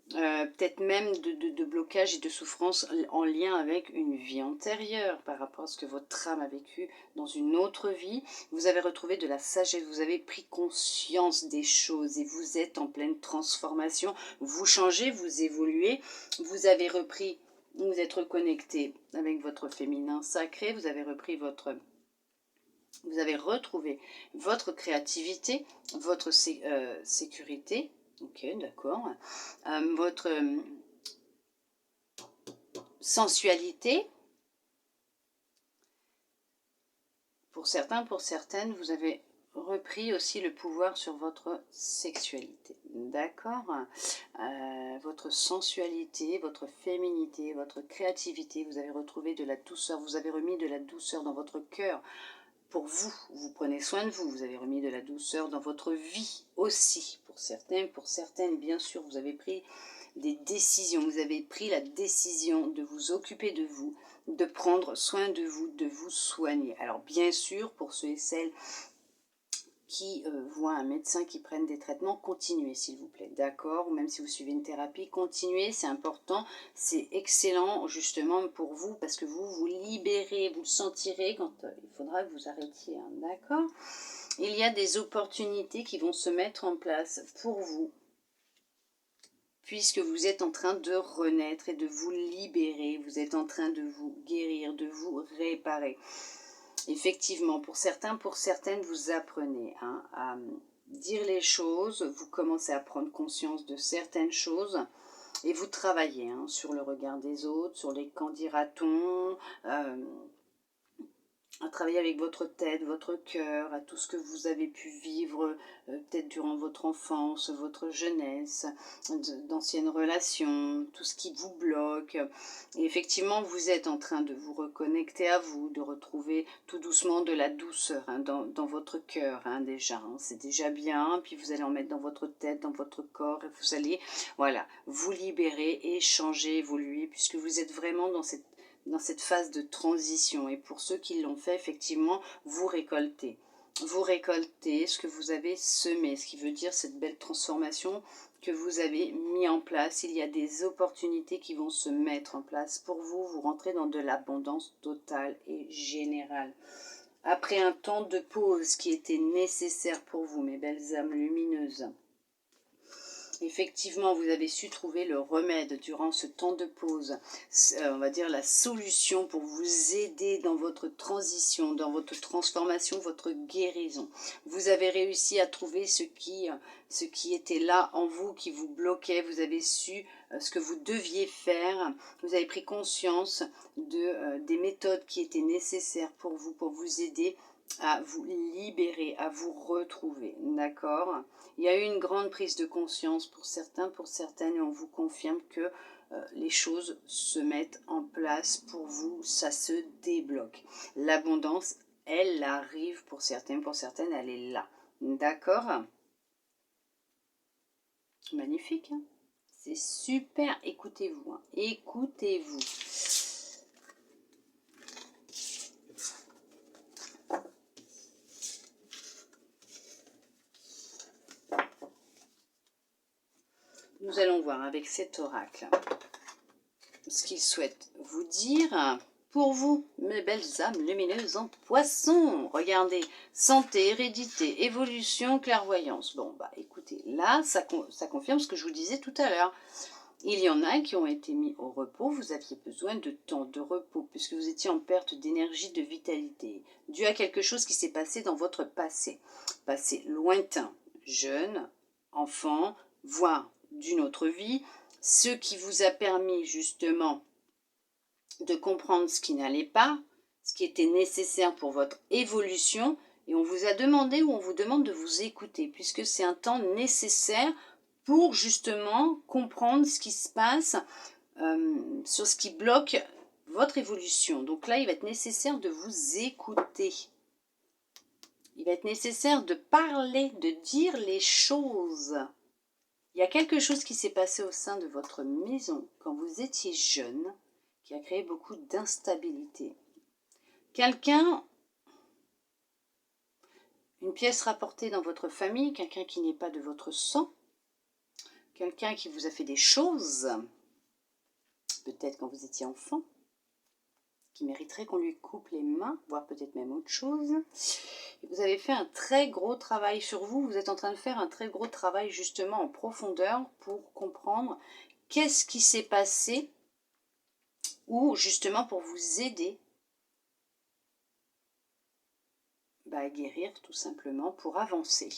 Peut-être même de blocage et de souffrance en lien avec une vie antérieure par rapport à ce que votre âme a vécu dans une autre vie. Vous avez retrouvé de la sagesse, vous avez pris conscience des choses et vous êtes en pleine transformation. Vous changez, vous évoluez, vous avez repris, vous êtes reconnecté avec votre féminin sacré, vous avez retrouvé votre créativité, votre sécurité. Ok, d'accord. Votre sensualité. Pour certains, pour certaines, vous avez repris aussi le pouvoir sur votre sexualité. D'accord. Votre sensualité, votre féminité, votre créativité. Vous avez retrouvé de la douceur. Vous avez remis de la douceur dans votre cœur. Pour vous, vous prenez soin de vous. Vous avez remis de la douceur dans votre vie aussi. Pour certains, pour certaines, bien sûr, vous avez pris des décisions. Vous avez pris la décision de vous occuper de vous, de prendre soin de vous soigner. Alors bien sûr, pour ceux et celles qui voient un médecin, qui prennent des traitements, continuez s'il vous plaît, d'accord? Ou même si vous suivez une thérapie, continuez, c'est important, c'est excellent justement pour vous, parce que vous vous libérez, vous le sentirez quand il faudra que vous arrêtiez, hein, d'accord? Il y a des opportunités qui vont se mettre en place pour vous, puisque vous êtes en train de renaître et de vous libérer, vous êtes en train de vous guérir, de vous réparer. Effectivement, pour certains, pour certaines, vous apprenez hein, à dire les choses, vous commencez à prendre conscience de certaines choses et vous travaillez hein, sur le regard des autres, sur les qu'en dira-t-on, à travailler avec votre tête, votre cœur, à tout ce que vous avez pu vivre, peut-être durant votre enfance, votre jeunesse, d'anciennes relations, tout ce qui vous bloque. Et effectivement, vous êtes en train de vous reconnecter à vous, de retrouver tout doucement de la douceur hein, dans votre cœur hein, déjà. Hein, c'est déjà bien, puis vous allez en mettre dans votre tête, dans votre corps, et vous allez voilà, vous libérer et changer, évoluer, puisque vous êtes vraiment dans cette phase de transition. Et pour ceux qui l'ont fait, effectivement, vous récoltez. Vous récoltez ce que vous avez semé, ce qui veut dire cette belle transformation que vous avez mis en place. Il y a des opportunités qui vont se mettre en place pour vous. Vous rentrez dans de l'abondance totale et générale. Après un temps de pause qui était nécessaire pour vous, mes belles âmes lumineuses, Effectivement, vous avez su trouver le remède durant ce temps de pause, on va dire la solution pour vous aider dans votre transition, dans votre transformation, votre guérison. Vous avez réussi à trouver ce qui était là en vous, qui vous bloquait. Vous avez su ce que vous deviez faire. Vous avez pris conscience des méthodes qui étaient nécessaires pour vous aider à vous libérer, à vous retrouver. D'accord ? Il y a eu une grande prise de conscience pour certains, pour certaines, et on vous confirme que les choses se mettent en place pour vous, ça se débloque. L'abondance, elle arrive pour certains, pour certaines, elle est là. D'accord ? Magnifique, hein ? C'est super, écoutez-vous, hein. Écoutez-vous. Nous allons voir avec cet oracle ce qu'il souhaite vous dire pour vous, mes belles âmes lumineuses en poisson. Regardez, santé, hérédité, évolution, clairvoyance. Bon, bah écoutez, là, ça confirme ce que je vous disais tout à l'heure. Il y en a qui ont été mis au repos, vous aviez besoin de temps de repos, puisque vous étiez en perte d'énergie, de vitalité, dû à quelque chose qui s'est passé dans votre passé lointain, jeune, enfant, voire d'une autre vie, ce qui vous a permis justement de comprendre ce qui n'allait pas, ce qui était nécessaire pour votre évolution, et on vous a demandé ou on vous demande de vous écouter, puisque c'est un temps nécessaire pour justement comprendre ce qui se passe sur ce qui bloque votre évolution. Donc là, il va être nécessaire de vous écouter. Il va être nécessaire de parler, de dire les choses. Il y a quelque chose qui s'est passé au sein de votre maison quand vous étiez jeune, qui a créé beaucoup d'instabilité. Quelqu'un, une pièce rapportée dans votre famille, quelqu'un qui n'est pas de votre sang, quelqu'un qui vous a fait des choses, peut-être quand vous étiez enfant, qui mériterait qu'on lui coupe les mains, voire peut-être même autre chose. Et vous avez fait un très gros travail sur vous, vous êtes en train de faire un très gros travail justement en profondeur pour comprendre qu'est-ce qui s'est passé ou justement pour vous aider à guérir tout simplement, pour avancer.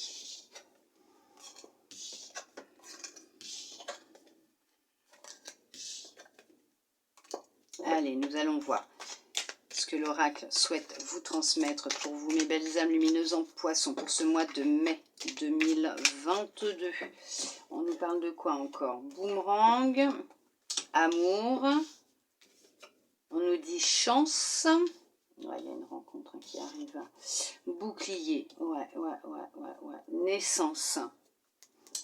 Allez, nous allons voir ce que l'oracle souhaite vous transmettre pour vous, mes belles âmes lumineuses en poisson, pour ce mois de mai 2022. On nous parle de quoi encore? Boomerang, amour, on nous dit chance, ouais, il y a une rencontre qui arrive, bouclier, ouais, naissance.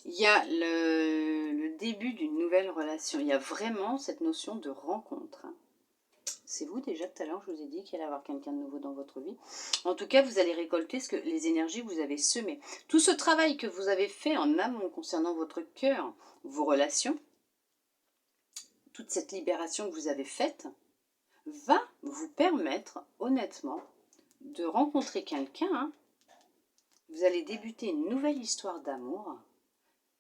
Il y a le début d'une nouvelle relation, il y a vraiment cette notion de rencontre. C'est vous déjà tout à l'heure, je vous ai dit qu'il allait y avoir quelqu'un de nouveau dans votre vie. En tout cas, vous allez récolter ce que les énergies que vous avez semées. Tout ce travail que vous avez fait en amont concernant votre cœur, vos relations, toute cette libération que vous avez faite, va vous permettre honnêtement de rencontrer quelqu'un. Vous allez débuter une nouvelle histoire d'amour,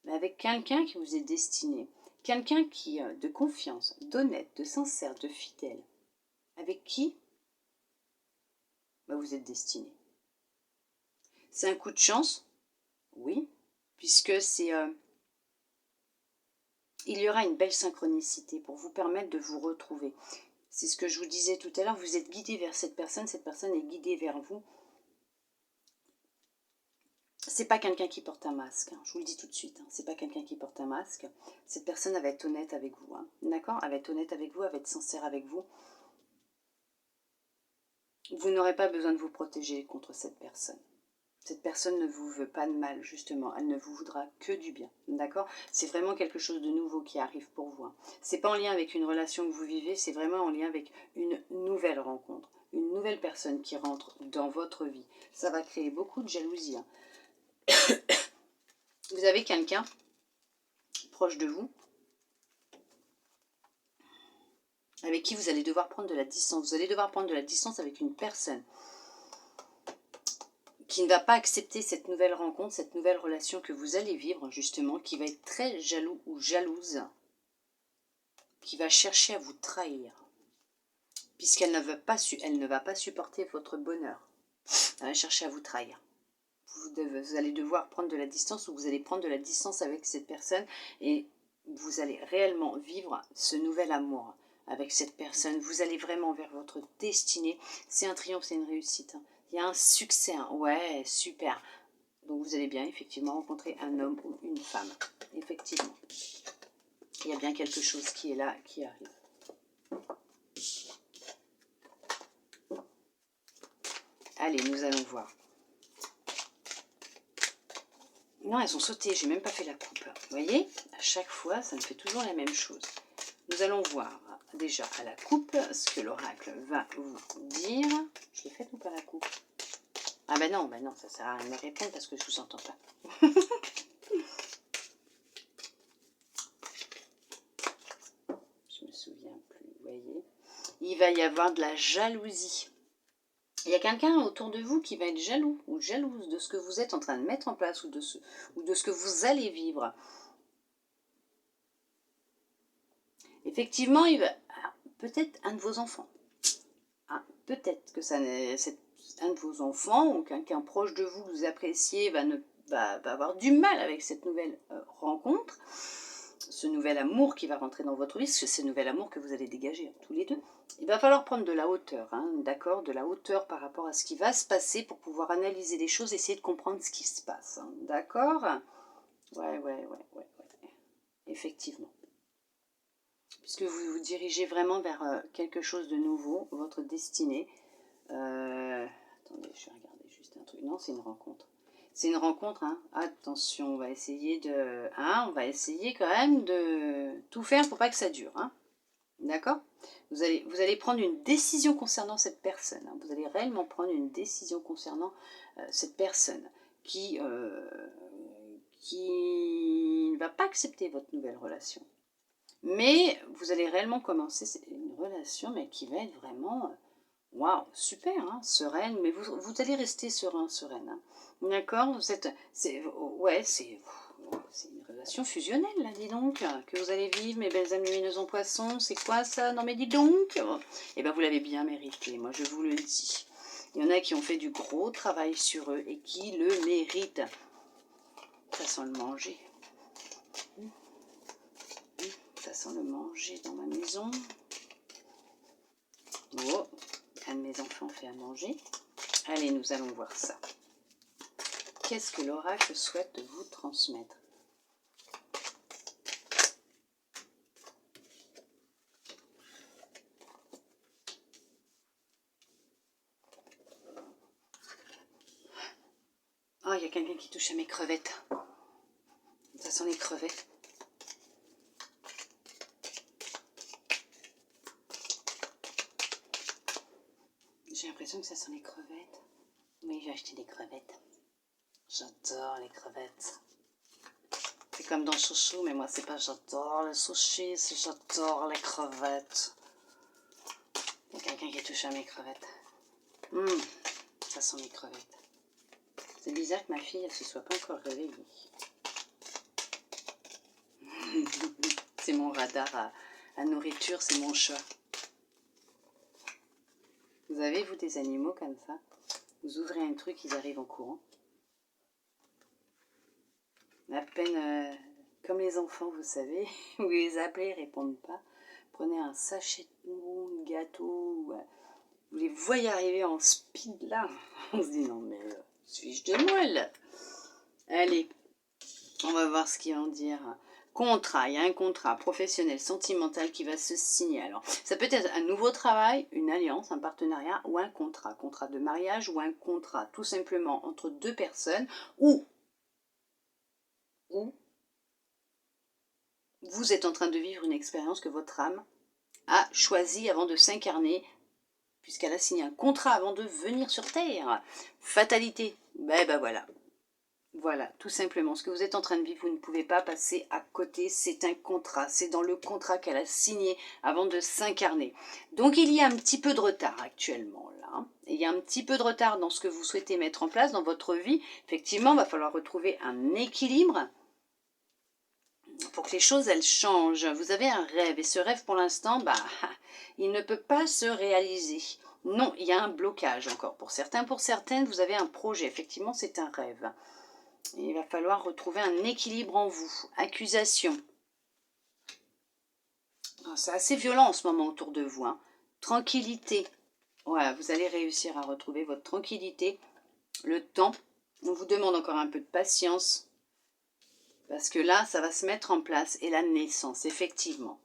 mais avec quelqu'un qui vous est destiné. Quelqu'un qui de confiance, d'honnête, de sincère, de fidèle. Avec qui vous êtes destiné. C'est un coup de chance, oui, puisque c'est il y aura une belle synchronicité pour vous permettre de vous retrouver. C'est ce que je vous disais tout à l'heure, vous êtes guidé vers cette personne est guidée vers vous. C'est pas quelqu'un qui porte un masque, hein, je vous le dis tout de suite, hein, c'est pas quelqu'un qui porte un masque. Cette personne va être honnête avec vous, hein, d'accord? Elle va être honnête avec vous, elle va être sincère avec vous. Vous n'aurez pas besoin de vous protéger contre cette personne. Cette personne ne vous veut pas de mal, justement. Elle ne vous voudra que du bien, d'accord? C'est vraiment quelque chose de nouveau qui arrive pour vous. C'est pas en lien avec une relation que vous vivez, c'est vraiment en lien avec une nouvelle rencontre. Une nouvelle personne qui rentre dans votre vie. Ça va créer beaucoup de jalousie. Hein. Vous avez quelqu'un proche de vous avec qui vous allez devoir prendre de la distance. Vous allez devoir prendre de la distance avec une personne. qui ne va pas accepter cette nouvelle rencontre, cette nouvelle relation que vous allez vivre justement, qui va être très jaloux ou jalouse, qui va chercher à vous trahir, puisqu'elle ne va pas, elle ne va pas supporter votre bonheur. Elle va chercher à vous trahir. Vous allez devoir prendre de la distance, ou vous allez prendre de la distance avec cette personne, et vous allez réellement vivre ce nouvel amour avec cette personne. Vous allez vraiment vers votre destinée. C'est un triomphe, c'est une réussite. Il y a un succès. Ouais, super. Donc vous allez bien effectivement rencontrer un homme ou une femme. Effectivement. Il y a bien quelque chose qui est là, qui arrive. Allez, nous allons voir. Non, elles sont sautées, j'ai même pas fait la coupe. Vous voyez, à chaque fois, ça me fait toujours la même chose. Nous allons voir déjà à la coupe ce que l'oracle va vous dire. Je l'ai faite ou pas la coupe? Ah ben non, ça sert à rien de me répondre parce que je vous entends pas. Je me souviens plus, vous voyez. Il va y avoir de la jalousie. Il y a quelqu'un autour de vous qui va être jaloux ou jalouse de ce que vous êtes en train de mettre en place ou de ce que vous allez vivre. Effectivement, il va peut-être un de vos enfants. Ah, peut-être que c'est un de vos enfants ou quelqu'un proche de vous que vous appréciez va avoir du mal avec cette nouvelle rencontre, ce nouvel amour qui va rentrer dans votre vie, ce nouvel amour que vous allez dégager tous les deux. Il va falloir prendre de la hauteur, d'accord, de la hauteur par rapport à ce qui va se passer pour pouvoir analyser les choses, essayer de comprendre ce qui se passe, d'accord? Ouais. Effectivement. Puisque vous vous dirigez vraiment vers quelque chose de nouveau, votre destinée. Attendez, je vais regarder juste un truc. Non, c'est une rencontre. C'est une rencontre, Attention, on va essayer on va essayer quand même de tout faire pour pas que ça dure, D'accord? Vous allez prendre une décision concernant cette personne. Vous allez réellement prendre une décision concernant cette personne qui ne va pas accepter votre nouvelle relation. Mais vous allez réellement commencer une relation, mais qui va être vraiment, waouh, super, sereine. Mais vous allez rester sereine. D'accord? C'est une relation fusionnelle, là, dis donc, que vous allez vivre, mes belles âmes lumineuses en poisson. C'est quoi ça? Non mais dis donc. Eh bien, vous l'avez bien mérité, moi je vous le dis. Il y en a qui ont fait du gros travail sur eux et qui le méritent. Ça sent le manger. Ça sent le manger dans ma maison. Oh, un de mes enfants fait à manger. Allez, nous allons voir ça. Qu'est-ce que l'oracle souhaite vous transmettre? Oh, il y a quelqu'un qui touche à mes crevettes. Ça sent les crevettes. J'ai l'impression que ça sent les crevettes. Oui, j'ai acheté des crevettes. J'adore les crevettes. C'est comme dans Chouchou, mais moi c'est pas j'adore les sushis, c'est j'adore les crevettes. Il y a quelqu'un qui touche à mes crevettes. Ça sent les crevettes. C'est bizarre que ma fille, elle se soit pas encore réveillée. C'est mon radar à nourriture, c'est mon chat. Vous avez, vous, des animaux comme ça? Vous ouvrez un truc, ils arrivent en courant. À peine, comme les enfants, vous savez, vous les appelez, ils ne répondent pas. Prenez un sachet de nouilles, de gâteau, vous les voyez arriver en speed là. On se dit non mais suis-je de moelle? Allez, on va voir ce qu'ils vont dire. Contrat, il y a un contrat professionnel, sentimental qui va se signer. Alors, ça peut être un nouveau travail, une alliance, un partenariat ou un contrat de mariage ou un contrat tout simplement entre deux personnes ou vous êtes en train de vivre une expérience que votre âme a choisie avant de s'incarner, puisqu'elle a signé un contrat avant de venir sur Terre. Fatalité, ben voilà. Voilà, tout simplement. Ce que vous êtes en train de vivre, vous ne pouvez pas passer à côté. C'est un contrat. C'est dans le contrat qu'elle a signé avant de s'incarner. Donc, il y a un petit peu de retard actuellement, là. Il y a un petit peu de retard dans ce que vous souhaitez mettre en place dans votre vie. Effectivement, il va falloir retrouver un équilibre pour que les choses, elles changent. Vous avez un rêve. Et ce rêve, pour l'instant, bah, il ne peut pas se réaliser. Non, il y a un blocage encore. Pour certains, pour certaines, vous avez un projet. Effectivement, c'est un rêve. Il va falloir retrouver un équilibre en vous. Accusation. C'est assez violent en ce moment autour de vous. Hein. Tranquillité. Voilà, vous allez réussir à retrouver votre tranquillité. Le temps. On vous demande encore un peu de patience. Parce que là, ça va se mettre en place. Et la naissance, effectivement.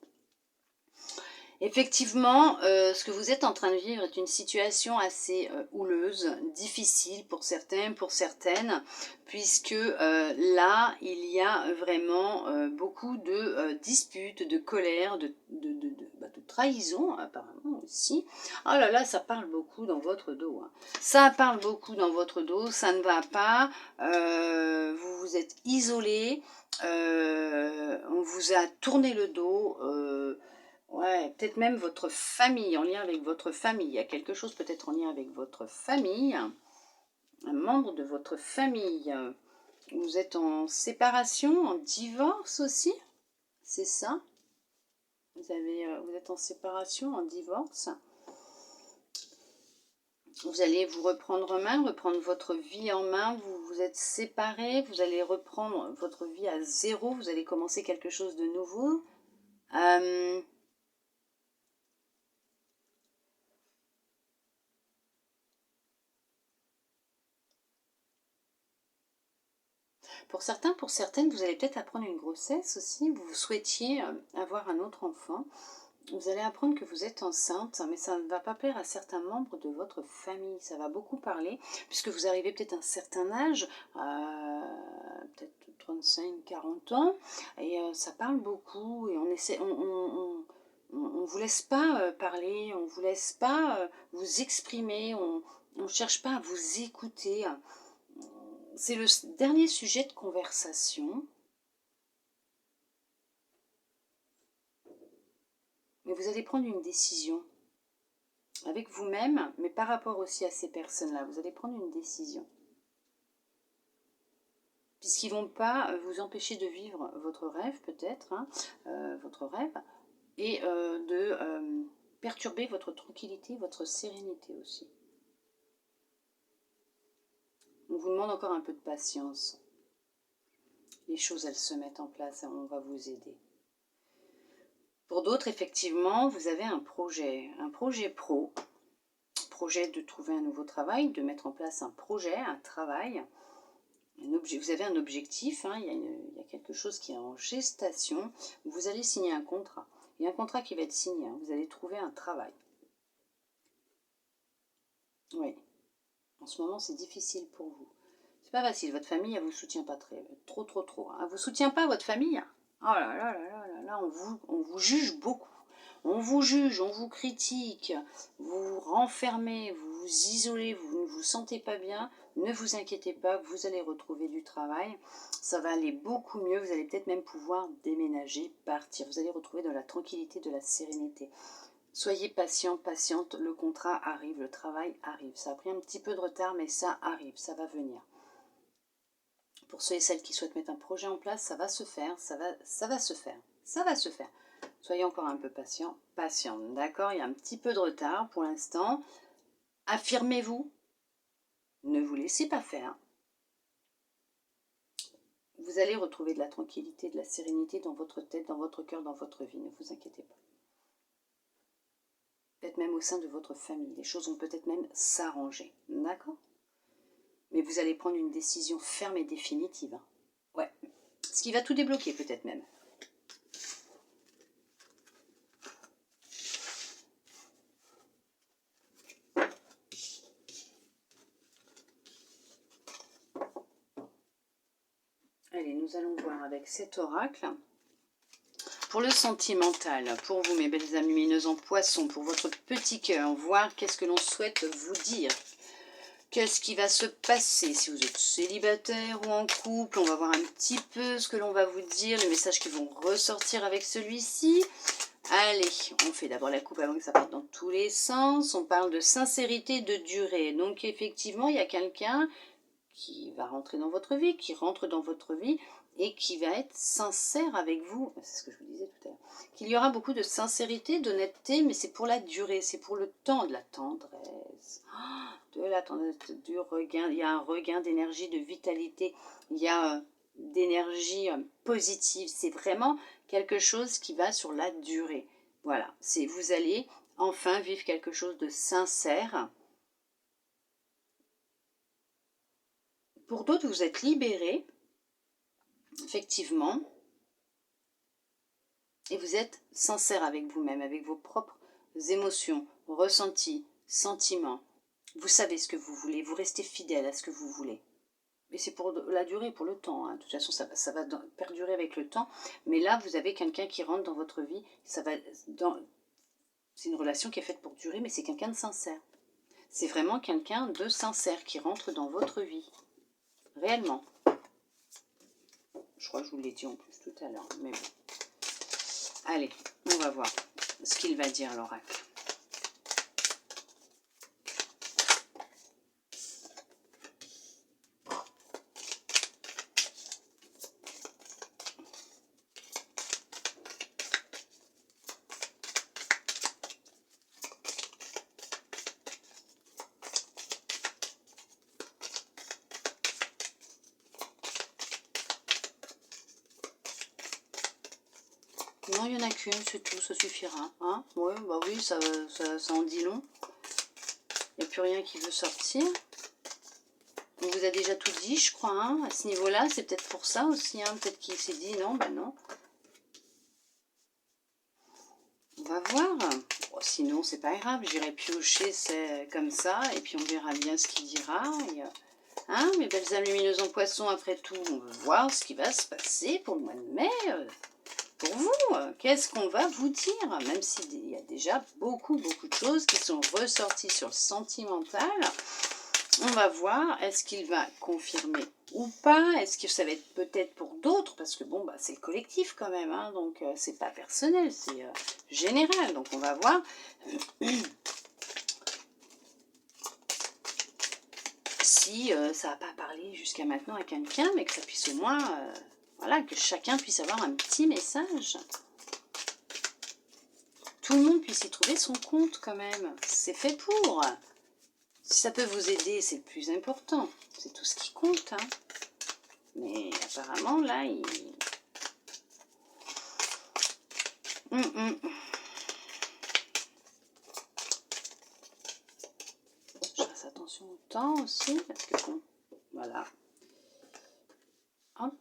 Effectivement, ce que vous êtes en train de vivre est une situation assez houleuse, difficile pour certains, pour certaines, puisque là, il y a vraiment beaucoup de disputes, de colère, de trahison apparemment aussi. Oh là là, ça parle beaucoup dans votre dos. Hein. Ça parle beaucoup dans votre dos, ça ne va pas, vous vous êtes isolé, on vous a tourné le dos, ouais, peut-être même votre famille, en lien avec votre famille. Il y a quelque chose peut-être en lien avec votre famille, un membre de votre famille. Vous êtes en séparation, en divorce aussi, c'est ça? Vous êtes en séparation, en divorce. Vous allez vous reprendre en main, reprendre votre vie en main. Vous vous êtes séparés, vous allez reprendre votre vie à zéro. Vous allez commencer quelque chose de nouveau. Pour certains, pour certaines, vous allez peut-être apprendre une grossesse aussi. Vous souhaitiez avoir un autre enfant. Vous allez apprendre que vous êtes enceinte, mais ça ne va pas plaire à certains membres de votre famille. Ça va beaucoup parler, puisque vous arrivez peut-être à un certain âge, peut-être 35, 40 ans, et ça parle beaucoup, et on vous laisse pas parler, on vous laisse pas vous exprimer, on ne cherche pas à vous écouter. C'est le dernier sujet de conversation. Mais vous allez prendre une décision avec vous-même, mais par rapport aussi à ces personnes-là. Vous allez prendre une décision. Puisqu'ils ne vont pas vous empêcher de vivre votre rêve, peut-être, hein, votre rêve, et de perturber votre tranquillité, votre sérénité aussi. On vous demande encore un peu de patience. Les choses, elles se mettent en place, on va vous aider. Pour d'autres, effectivement, vous avez un projet pro, projet de trouver un nouveau travail, de mettre en place un projet, un travail. Vous avez un objectif, hein, il y a quelque chose qui est en gestation, vous allez signer un contrat. Il y a un contrat qui va être signé, hein, vous allez trouver un travail. Oui, en ce moment c'est difficile pour vous. C'est pas facile, votre famille elle vous soutient pas trop. Hein. Elle vous soutient pas votre famille. Oh là là là là là là, on vous juge beaucoup. On vous juge, on vous critique, vous vous renfermez, vous vous isolez, vous ne vous sentez pas bien. Ne vous inquiétez pas, vous allez retrouver du travail. Ça va aller beaucoup mieux, vous allez peut-être même pouvoir déménager, partir. Vous allez retrouver de la tranquillité, de la sérénité. Soyez patient, patiente, le contrat arrive, le travail arrive. Ça a pris un petit peu de retard, mais ça arrive, ça va venir. Pour ceux et celles qui souhaitent mettre un projet en place, ça va se faire, ça va se faire. Soyez encore un peu patiente, d'accord? Il y a un petit peu de retard pour l'instant. Affirmez-vous, ne vous laissez pas faire. Vous allez retrouver de la tranquillité, de la sérénité dans votre tête, dans votre cœur, dans votre vie, ne vous inquiétez pas. Peut-être même au sein de votre famille, les choses vont peut-être même s'arranger, d'accord? Mais vous allez prendre une décision ferme et définitive. Ouais, ce qui va tout débloquer peut-être même. Allez, nous allons voir avec cet oracle. Pour le sentimental, pour vous mes belles âmes lumineuses en poisson, pour votre petit cœur, voir qu'est-ce que l'on souhaite vous dire. Qu'est-ce qui va se passer si vous êtes célibataire ou en couple? On va voir un petit peu ce que l'on va vous dire, les messages qui vont ressortir avec celui-ci. Allez, on fait d'abord la coupe avant que ça parte dans tous les sens. On parle de sincérité, de durée. Donc effectivement, il y a quelqu'un qui va rentrer dans votre vie, qui rentre dans votre vie et qui va être sincère avec vous. C'est ce que je vous disais tout à l'heure. Qu'il y aura beaucoup de sincérité, d'honnêteté, mais c'est pour la durée, c'est pour le temps, de la tendresse, de la tendresse, du regain. Il y a un regain d'énergie, de vitalité, il y a d'énergie positive. C'est vraiment quelque chose qui va sur la durée. Voilà, c'est vous allez enfin vivre quelque chose de sincère. Pour d'autres, vous êtes libérés, effectivement, et vous êtes sincère avec vous-même, avec vos propres émotions, ressentis, sentiments. Vous savez ce que vous voulez, vous restez fidèle à ce que vous voulez. Et c'est pour la durée, pour le temps. Hein. De toute façon, ça va perdurer avec le temps. Mais là, vous avez quelqu'un qui rentre dans votre vie. C'est une relation qui est faite pour durer, mais c'est quelqu'un de sincère. C'est vraiment quelqu'un de sincère qui rentre dans votre vie. Réellement. Je crois que je vous l'ai dit en plus tout à l'heure. Mais bon. Allez, on va voir ce qu'il va dire l'oracle. Non, il n'y en a qu'une, c'est tout, ça suffira. Hein, ouais, bah oui, ça en dit long. Il n'y a plus rien qui veut sortir. On vous a déjà tout dit, je crois, hein, à ce niveau-là. C'est peut-être pour ça aussi, hein, peut-être qu'il s'est dit non, ben non. On va voir. Bon, sinon, c'est pas grave, j'irai piocher comme ça, et puis on verra bien ce qu'il dira. Et, hein, mes belles âmes lumineuses en poisson, après tout, on veut voir ce qui va se passer pour le mois de mai. Pour vous, qu'est-ce qu'on va vous dire? Même s'il y a déjà beaucoup de choses qui sont ressorties sur le sentimental. On va voir, est-ce qu'il va confirmer ou pas? Est-ce que ça va être peut-être pour d'autres? Parce que bon, bah, c'est le collectif quand même, hein, donc c'est pas personnel, c'est général. Donc on va voir si ça n'a pas parlé jusqu'à maintenant à quelqu'un, mais que ça puisse au moins, voilà, que chacun puisse avoir un petit message. Tout le monde puisse y trouver son compte quand même. C'est fait pour. Si ça peut vous aider, c'est le plus important. C'est tout ce qui compte. Hein. Mais apparemment, là, il... Je fasse attention au temps aussi, parce que bon, voilà. Hop.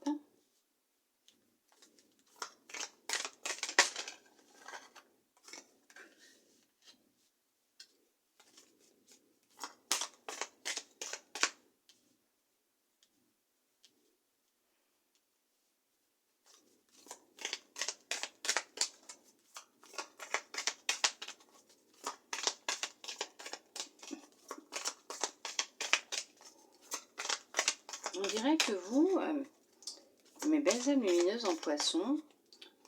On dirait que vous, mes belles âmes lumineuses en poisson,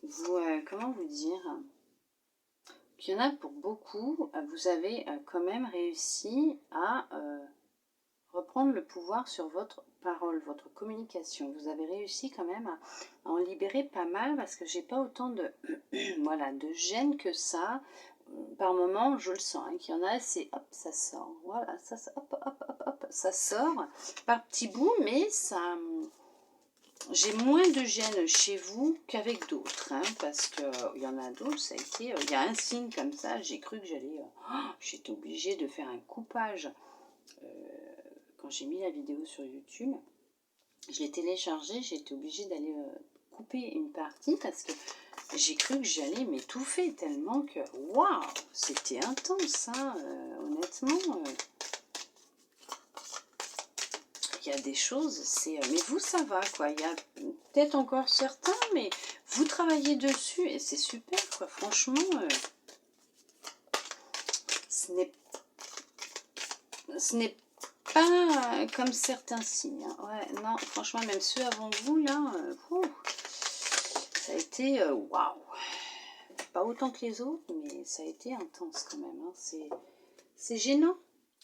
vous, comment vous dire, qu'il y en a pour beaucoup, vous avez quand même réussi à reprendre le pouvoir sur votre parole, votre communication. Vous avez réussi quand même à en libérer pas mal parce que j'ai pas autant de, voilà, de gêne que ça. Par moment, je le sens, hein, qu'il y en a, c'est hop, ça sort. Voilà, ça, hop, hop, hop, hop, ça sort par petits bouts, mais ça... J'ai moins de gêne chez vous qu'avec d'autres, hein, parce qu'il y en a d'autres, ça a été... Il y a un signe comme ça, j'ai cru que j'allais... j'étais obligée de faire un coupage. Quand j'ai mis la vidéo sur YouTube, je l'ai téléchargée, j'ai été obligée d'aller couper une partie parce que j'ai cru que j'allais m'étouffer tellement que... Waouh, c'était intense, hein, honnêtement. Il y a des choses, c'est... mais vous, ça va, quoi. Il y a peut-être encore certains, mais vous travaillez dessus et c'est super, quoi. Franchement, ce n'est pas comme certains signes. Hein. Ouais, non, franchement, même ceux avant vous, là, ça a été waouh. Pas autant que les autres, mais ça a été intense quand même. Hein. C'est gênant.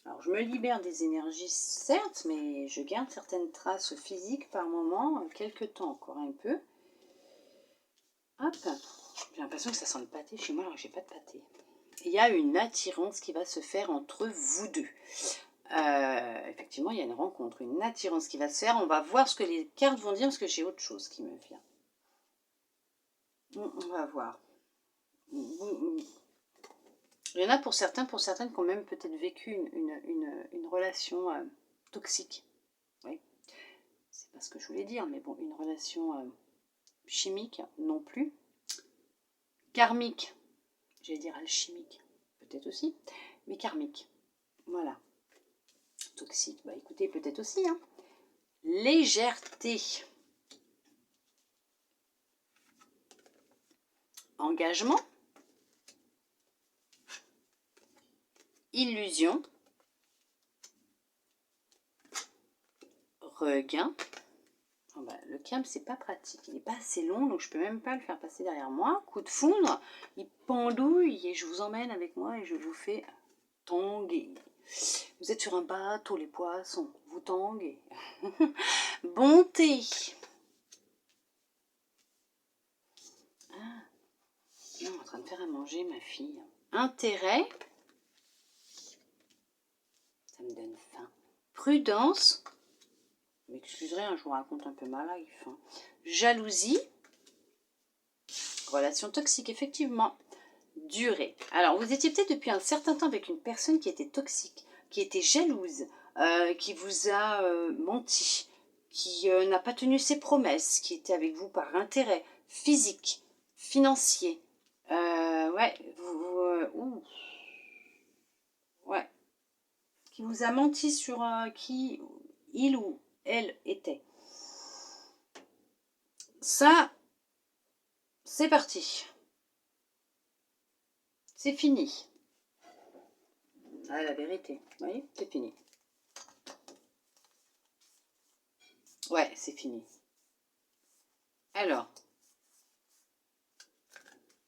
Alors, je me libère des énergies, certes, mais je garde certaines traces physiques par moment, quelques temps encore un peu. Hop, j'ai l'impression que ça sent le pâté chez moi, alors que j'ai pas de pâté. Il y a une attirance qui va se faire entre vous deux. Effectivement, il y a une rencontre, une attirance qui va se faire. On va voir ce que les cartes vont dire, parce que j'ai autre chose qui me vient. On va voir. Il y en a pour certaines qui ont même peut-être vécu une relation toxique. Oui, c'est pas ce que je voulais dire, mais bon, une relation chimique non plus. Karmique, j'allais dire alchimique, peut-être aussi, mais karmique. Voilà. Toxique, bah écoutez, peut-être aussi. Hein. Légèreté. Engagement. Illusion. Regain. Oh bah, le câble, c'est pas pratique. Il n'est pas assez long, donc je peux même pas le faire passer derrière moi. Coup de foudre, il pendouille et je vous emmène avec moi et je vous fais tanguer. Vous êtes sur un bateau, les poissons. Vous tanguez. Bonté. Ah, on est en train de faire à manger, ma fille. Intérêt. Ça me donne faim. Prudence. Vous m'excuserez, hein, je vous raconte un peu ma life. Hein. Jalousie. Relation toxique, effectivement. Durée. Alors, vous étiez peut-être depuis un certain temps avec une personne qui était toxique, qui était jalouse, qui vous a menti, qui n'a pas tenu ses promesses, qui était avec vous par intérêt physique, financier. Ouais, ouais, qui vous a menti sur qui il ou elle était. Ça, c'est parti. C'est fini. Ah, la vérité, vous voyez, c'est fini. Ouais, c'est fini. Alors,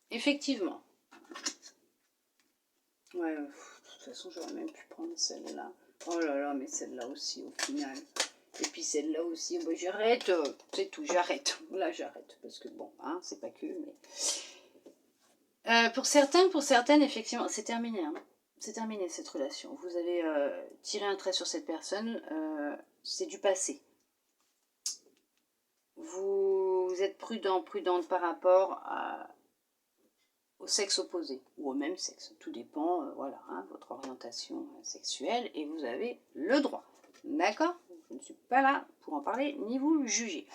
effectivement. Ouais, de toute façon, j'aurais même pu prendre celle-là. Oh là là, mais celle-là aussi, au final. Et puis celle-là aussi, bon, j'arrête, c'est tout, j'arrête. Là, j'arrête, parce que bon, hein, c'est pas que, mais... pour certains, pour certaines, effectivement, c'est terminé. Hein. C'est terminé, cette relation. Vous avez tiré un trait sur cette personne, c'est du passé. Vous êtes prudente par rapport au sexe opposé ou au même sexe. Tout dépend, voilà, hein, votre orientation sexuelle et vous avez le droit. D'accord ? Je ne suis pas là pour en parler ni vous juger.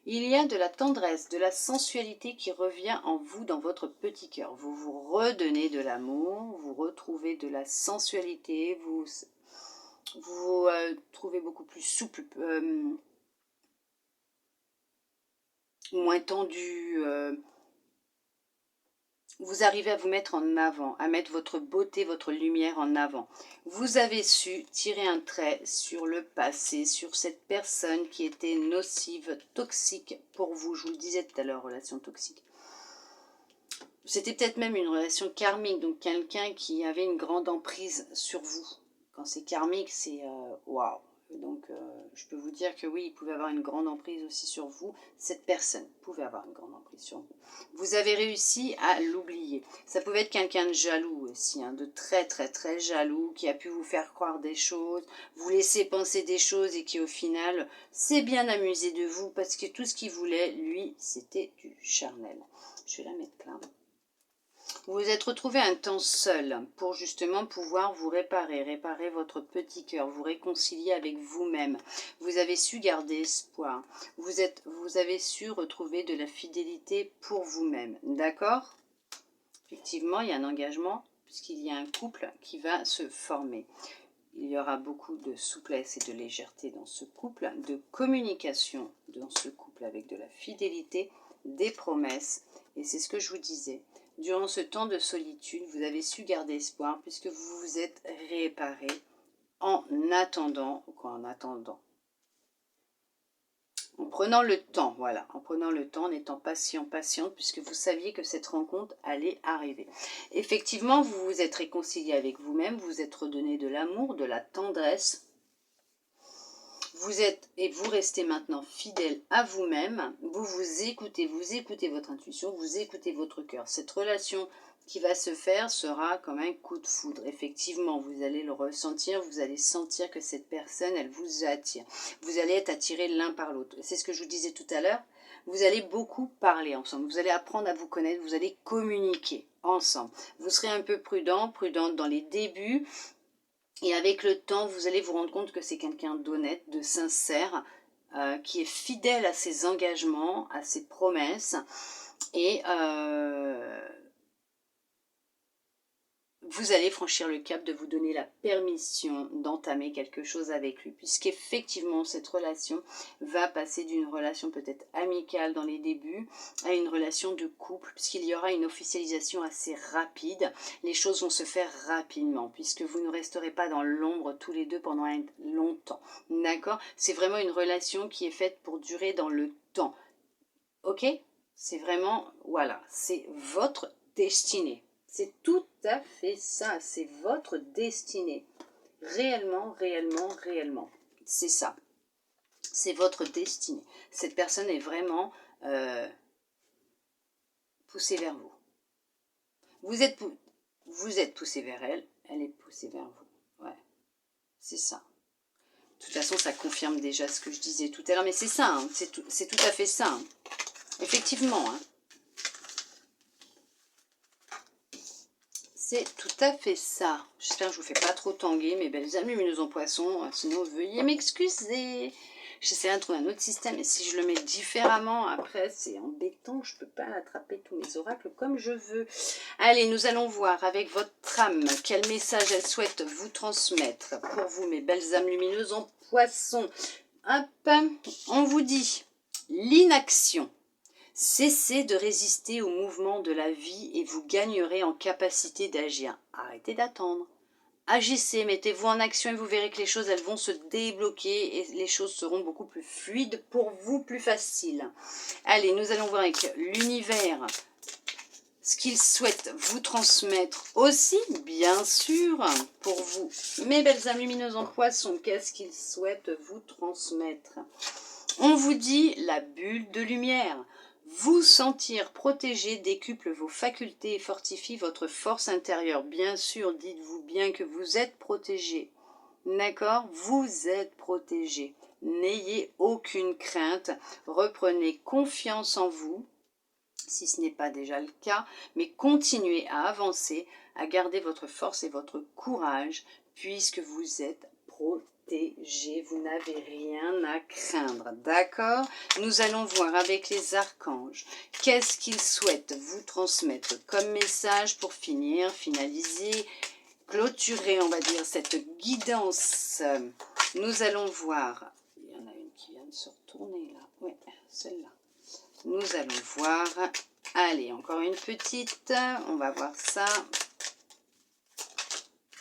Il y a de la tendresse, de la sensualité qui revient en vous dans votre petit cœur. Vous vous redonnez de l'amour, vous retrouvez de la sensualité, vous trouvez beaucoup plus souple, moins tendu. Vous arrivez à vous mettre en avant, à mettre votre beauté, votre lumière en avant. Vous avez su tirer un trait sur le passé, sur cette personne qui était nocive, toxique pour vous. Je vous le disais tout à l'heure, relation toxique. C'était peut-être même une relation karmique, donc quelqu'un qui avait une grande emprise sur vous. Quand c'est karmique, c'est waouh. Donc je peux vous dire que oui, il pouvait avoir une grande emprise aussi sur vous. Cette personne pouvait avoir une grande emprise sur vous. Vous avez réussi à l'oublier. Ça pouvait être quelqu'un de jaloux aussi, hein, de très très très jaloux, qui a pu vous faire croire des choses, vous laisser penser des choses et qui au final s'est bien amusé de vous parce que tout ce qu'il voulait, lui, c'était du charnel. Je vais la mettre là. Vous vous êtes retrouvé un temps seul pour justement pouvoir vous réparer votre petit cœur, vous réconcilier avec vous-même. Vous avez su garder espoir. Vous avez su retrouver de la fidélité pour vous-même. D'accord ? Effectivement, il y a un engagement puisqu'il y a un couple qui va se former. Il y aura beaucoup de souplesse et de légèreté dans ce couple, de communication dans ce couple avec de la fidélité, des promesses. Et c'est ce que je vous disais. Durant ce temps de solitude, vous avez su garder espoir puisque vous vous êtes réparé en attendant, en prenant le temps, voilà, en prenant le temps, en étant patiente, puisque vous saviez que cette rencontre allait arriver. Effectivement, vous vous êtes réconcilié avec vous-même, vous vous êtes redonné de l'amour, de la tendresse. Vous êtes et vous restez maintenant fidèle à vous-même. Vous écoutez votre intuition, vous écoutez votre cœur. Cette relation qui va se faire sera comme un coup de foudre. Effectivement, vous allez le ressentir, vous allez sentir que cette personne, elle vous attire. Vous allez être attirés l'un par l'autre. C'est ce que je vous disais tout à l'heure. Vous allez beaucoup parler ensemble. Vous allez apprendre à vous connaître, vous allez communiquer ensemble. Vous serez un peu prudente dans les débuts. Et avec le temps, vous allez vous rendre compte que c'est quelqu'un d'honnête, de sincère, qui est fidèle à ses engagements, à ses promesses. Et vous allez franchir le cap de vous donner la permission d'entamer quelque chose avec lui. Puisqu'effectivement, cette relation va passer d'une relation peut-être amicale dans les débuts à une relation de couple. Puisqu'il y aura une officialisation assez rapide. Les choses vont se faire rapidement. Puisque vous ne resterez pas dans l'ombre tous les deux pendant longtemps. D'accord? C'est vraiment une relation qui est faite pour durer dans le temps. Ok? C'est vraiment, voilà, c'est votre destinée. C'est tout à fait ça, c'est votre destinée. Réellement. C'est ça. C'est votre destinée. Cette personne est vraiment poussée vers vous. Vous êtes poussé vers elle, elle est poussée vers vous. Ouais, c'est ça. De toute façon, ça confirme déjà ce que je disais tout à l'heure, mais c'est ça, hein, c'est tout à fait ça. Hein. Effectivement, hein. C'est tout à fait ça. J'espère que je ne vous fais pas trop tanguer, mes belles amies lumineuses en poisson. Sinon, veuillez m'excuser. J'essaierai de trouver un autre système. Et si je le mets différemment, après, c'est embêtant. Je ne peux pas attraper tous mes oracles comme je veux. Allez, nous allons voir avec votre âme quel message elle souhaite vous transmettre. Pour vous, mes belles âmes lumineuses en poisson. Hop, on vous dit l'inaction. Cessez de résister au mouvement de la vie et vous gagnerez en capacité d'agir. Arrêtez d'attendre. Agissez, mettez-vous en action et vous verrez que les choses elles vont se débloquer et les choses seront beaucoup plus fluides pour vous, plus faciles. Allez, nous allons voir avec l'univers ce qu'il souhaite vous transmettre aussi, bien sûr, pour vous. Mes belles âmes lumineuses en poisson, qu'est-ce qu'il souhaite vous transmettre? On vous dit la bulle de lumière. Vous sentir protégé décuple vos facultés et fortifie votre force intérieure. Bien sûr, dites-vous bien que vous êtes protégé. D'accord? Vous êtes protégé. N'ayez aucune crainte. Reprenez confiance en vous, si ce n'est pas déjà le cas, mais continuez à avancer, à garder votre force et votre courage, puisque vous êtes protégé. Vous n'avez rien à craindre, d'accord? Nous allons voir avec les archanges qu'est-ce qu'ils souhaitent vous transmettre comme message pour finaliser, clôturer, on va dire, cette guidance. Nous allons voir, il y en a une qui vient de se retourner là, oui, celle-là. Nous allons voir, allez, encore une petite, on va voir ça.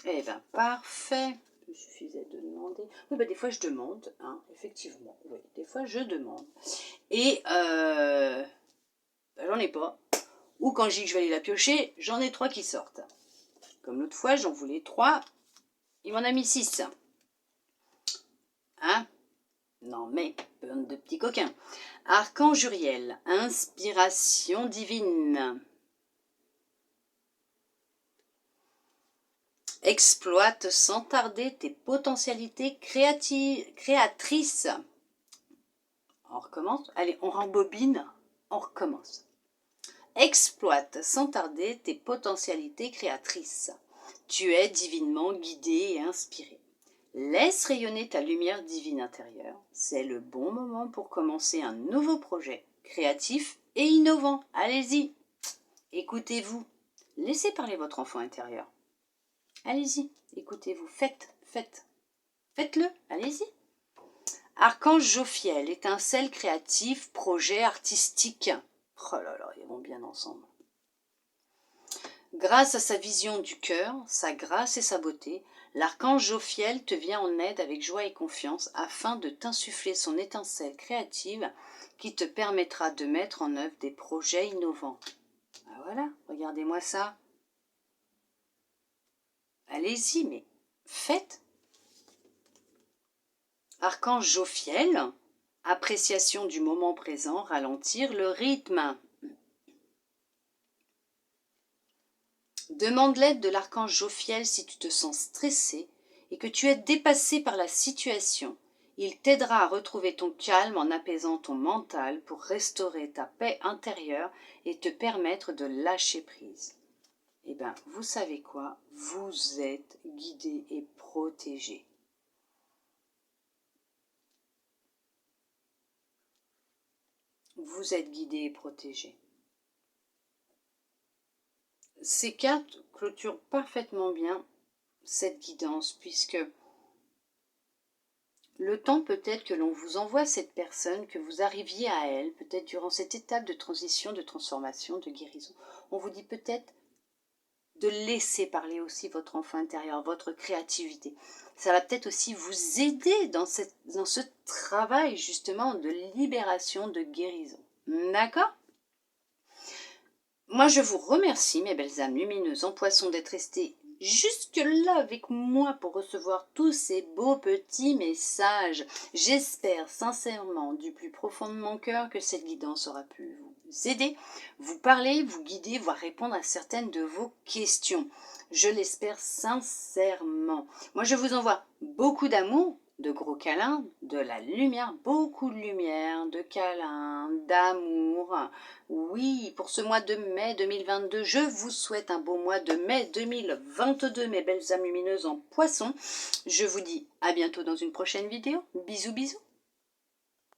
Eh bien, parfait. Il suffisait de demander. Oui, bah, des fois je demande, hein, effectivement. Oui, des fois je demande. Et bah, j'en ai pas. Ou quand je dis que je vais aller la piocher, j'en ai 3 qui sortent. Comme l'autre fois, j'en voulais 3. Il m'en a mis 6. Hein? Non mais, bande de petits coquins. Archange Uriel, inspiration divine. Exploite sans tarder tes potentialités créatrices. On recommence. Allez, on rembobine. On recommence. Exploite sans tarder tes potentialités créatrices. Tu es divinement guidé et inspiré. Laisse rayonner ta lumière divine intérieure. C'est le bon moment pour commencer un nouveau projet créatif et innovant. Allez-y. Écoutez-vous. Laissez parler votre enfant intérieur. Allez-y, écoutez-vous, faites-le, allez-y. Archange Jophiel, étincelle créative, projet artistique. Oh là là, ils vont bien ensemble. Grâce à sa vision du cœur, sa grâce et sa beauté, L'archange Jophiel te vient en aide avec joie et confiance afin de t'insuffler son étincelle créative qui te permettra de mettre en œuvre des projets innovants. Ah voilà, regardez-moi ça. Allez-y, mais faites. Archange Jophiel, appréciation du moment présent, ralentir le rythme. Demande l'aide de l'archange Jophiel si tu te sens stressé et que tu es dépassé par la situation. Il t'aidera à retrouver ton calme en apaisant ton mental pour restaurer ta paix intérieure et te permettre de lâcher prise. Eh bien, vous savez quoi? Vous êtes guidé et protégé. Vous êtes guidé et protégé. Ces cartes clôturent parfaitement bien cette guidance puisque le temps peut-être que l'on vous envoie cette personne, que vous arriviez à elle, peut-être durant cette étape de transition, de transformation, de guérison, on vous dit peut-être de laisser parler aussi votre enfant intérieur, votre créativité. Ça va peut-être aussi vous aider dans ce travail justement de libération, de guérison. D'accord ? Moi, je vous remercie, mes belles âmes lumineuses en poisson, d'être restées jusque-là avec moi pour recevoir tous ces beaux petits messages. J'espère sincèrement, du plus profond de mon cœur, que cette guidance aura pu vous aider, vous parler, vous guider, voire répondre à certaines de vos questions. Je l'espère sincèrement. Moi, je vous envoie beaucoup d'amour, de gros câlins, de la lumière, beaucoup de lumière, de câlins, d'amour. Oui, pour ce mois de mai 2022, je vous souhaite un beau mois de mai 2022, mes belles âmes lumineuses en poisson. Je vous dis à bientôt dans une prochaine vidéo. Bisous, bisous.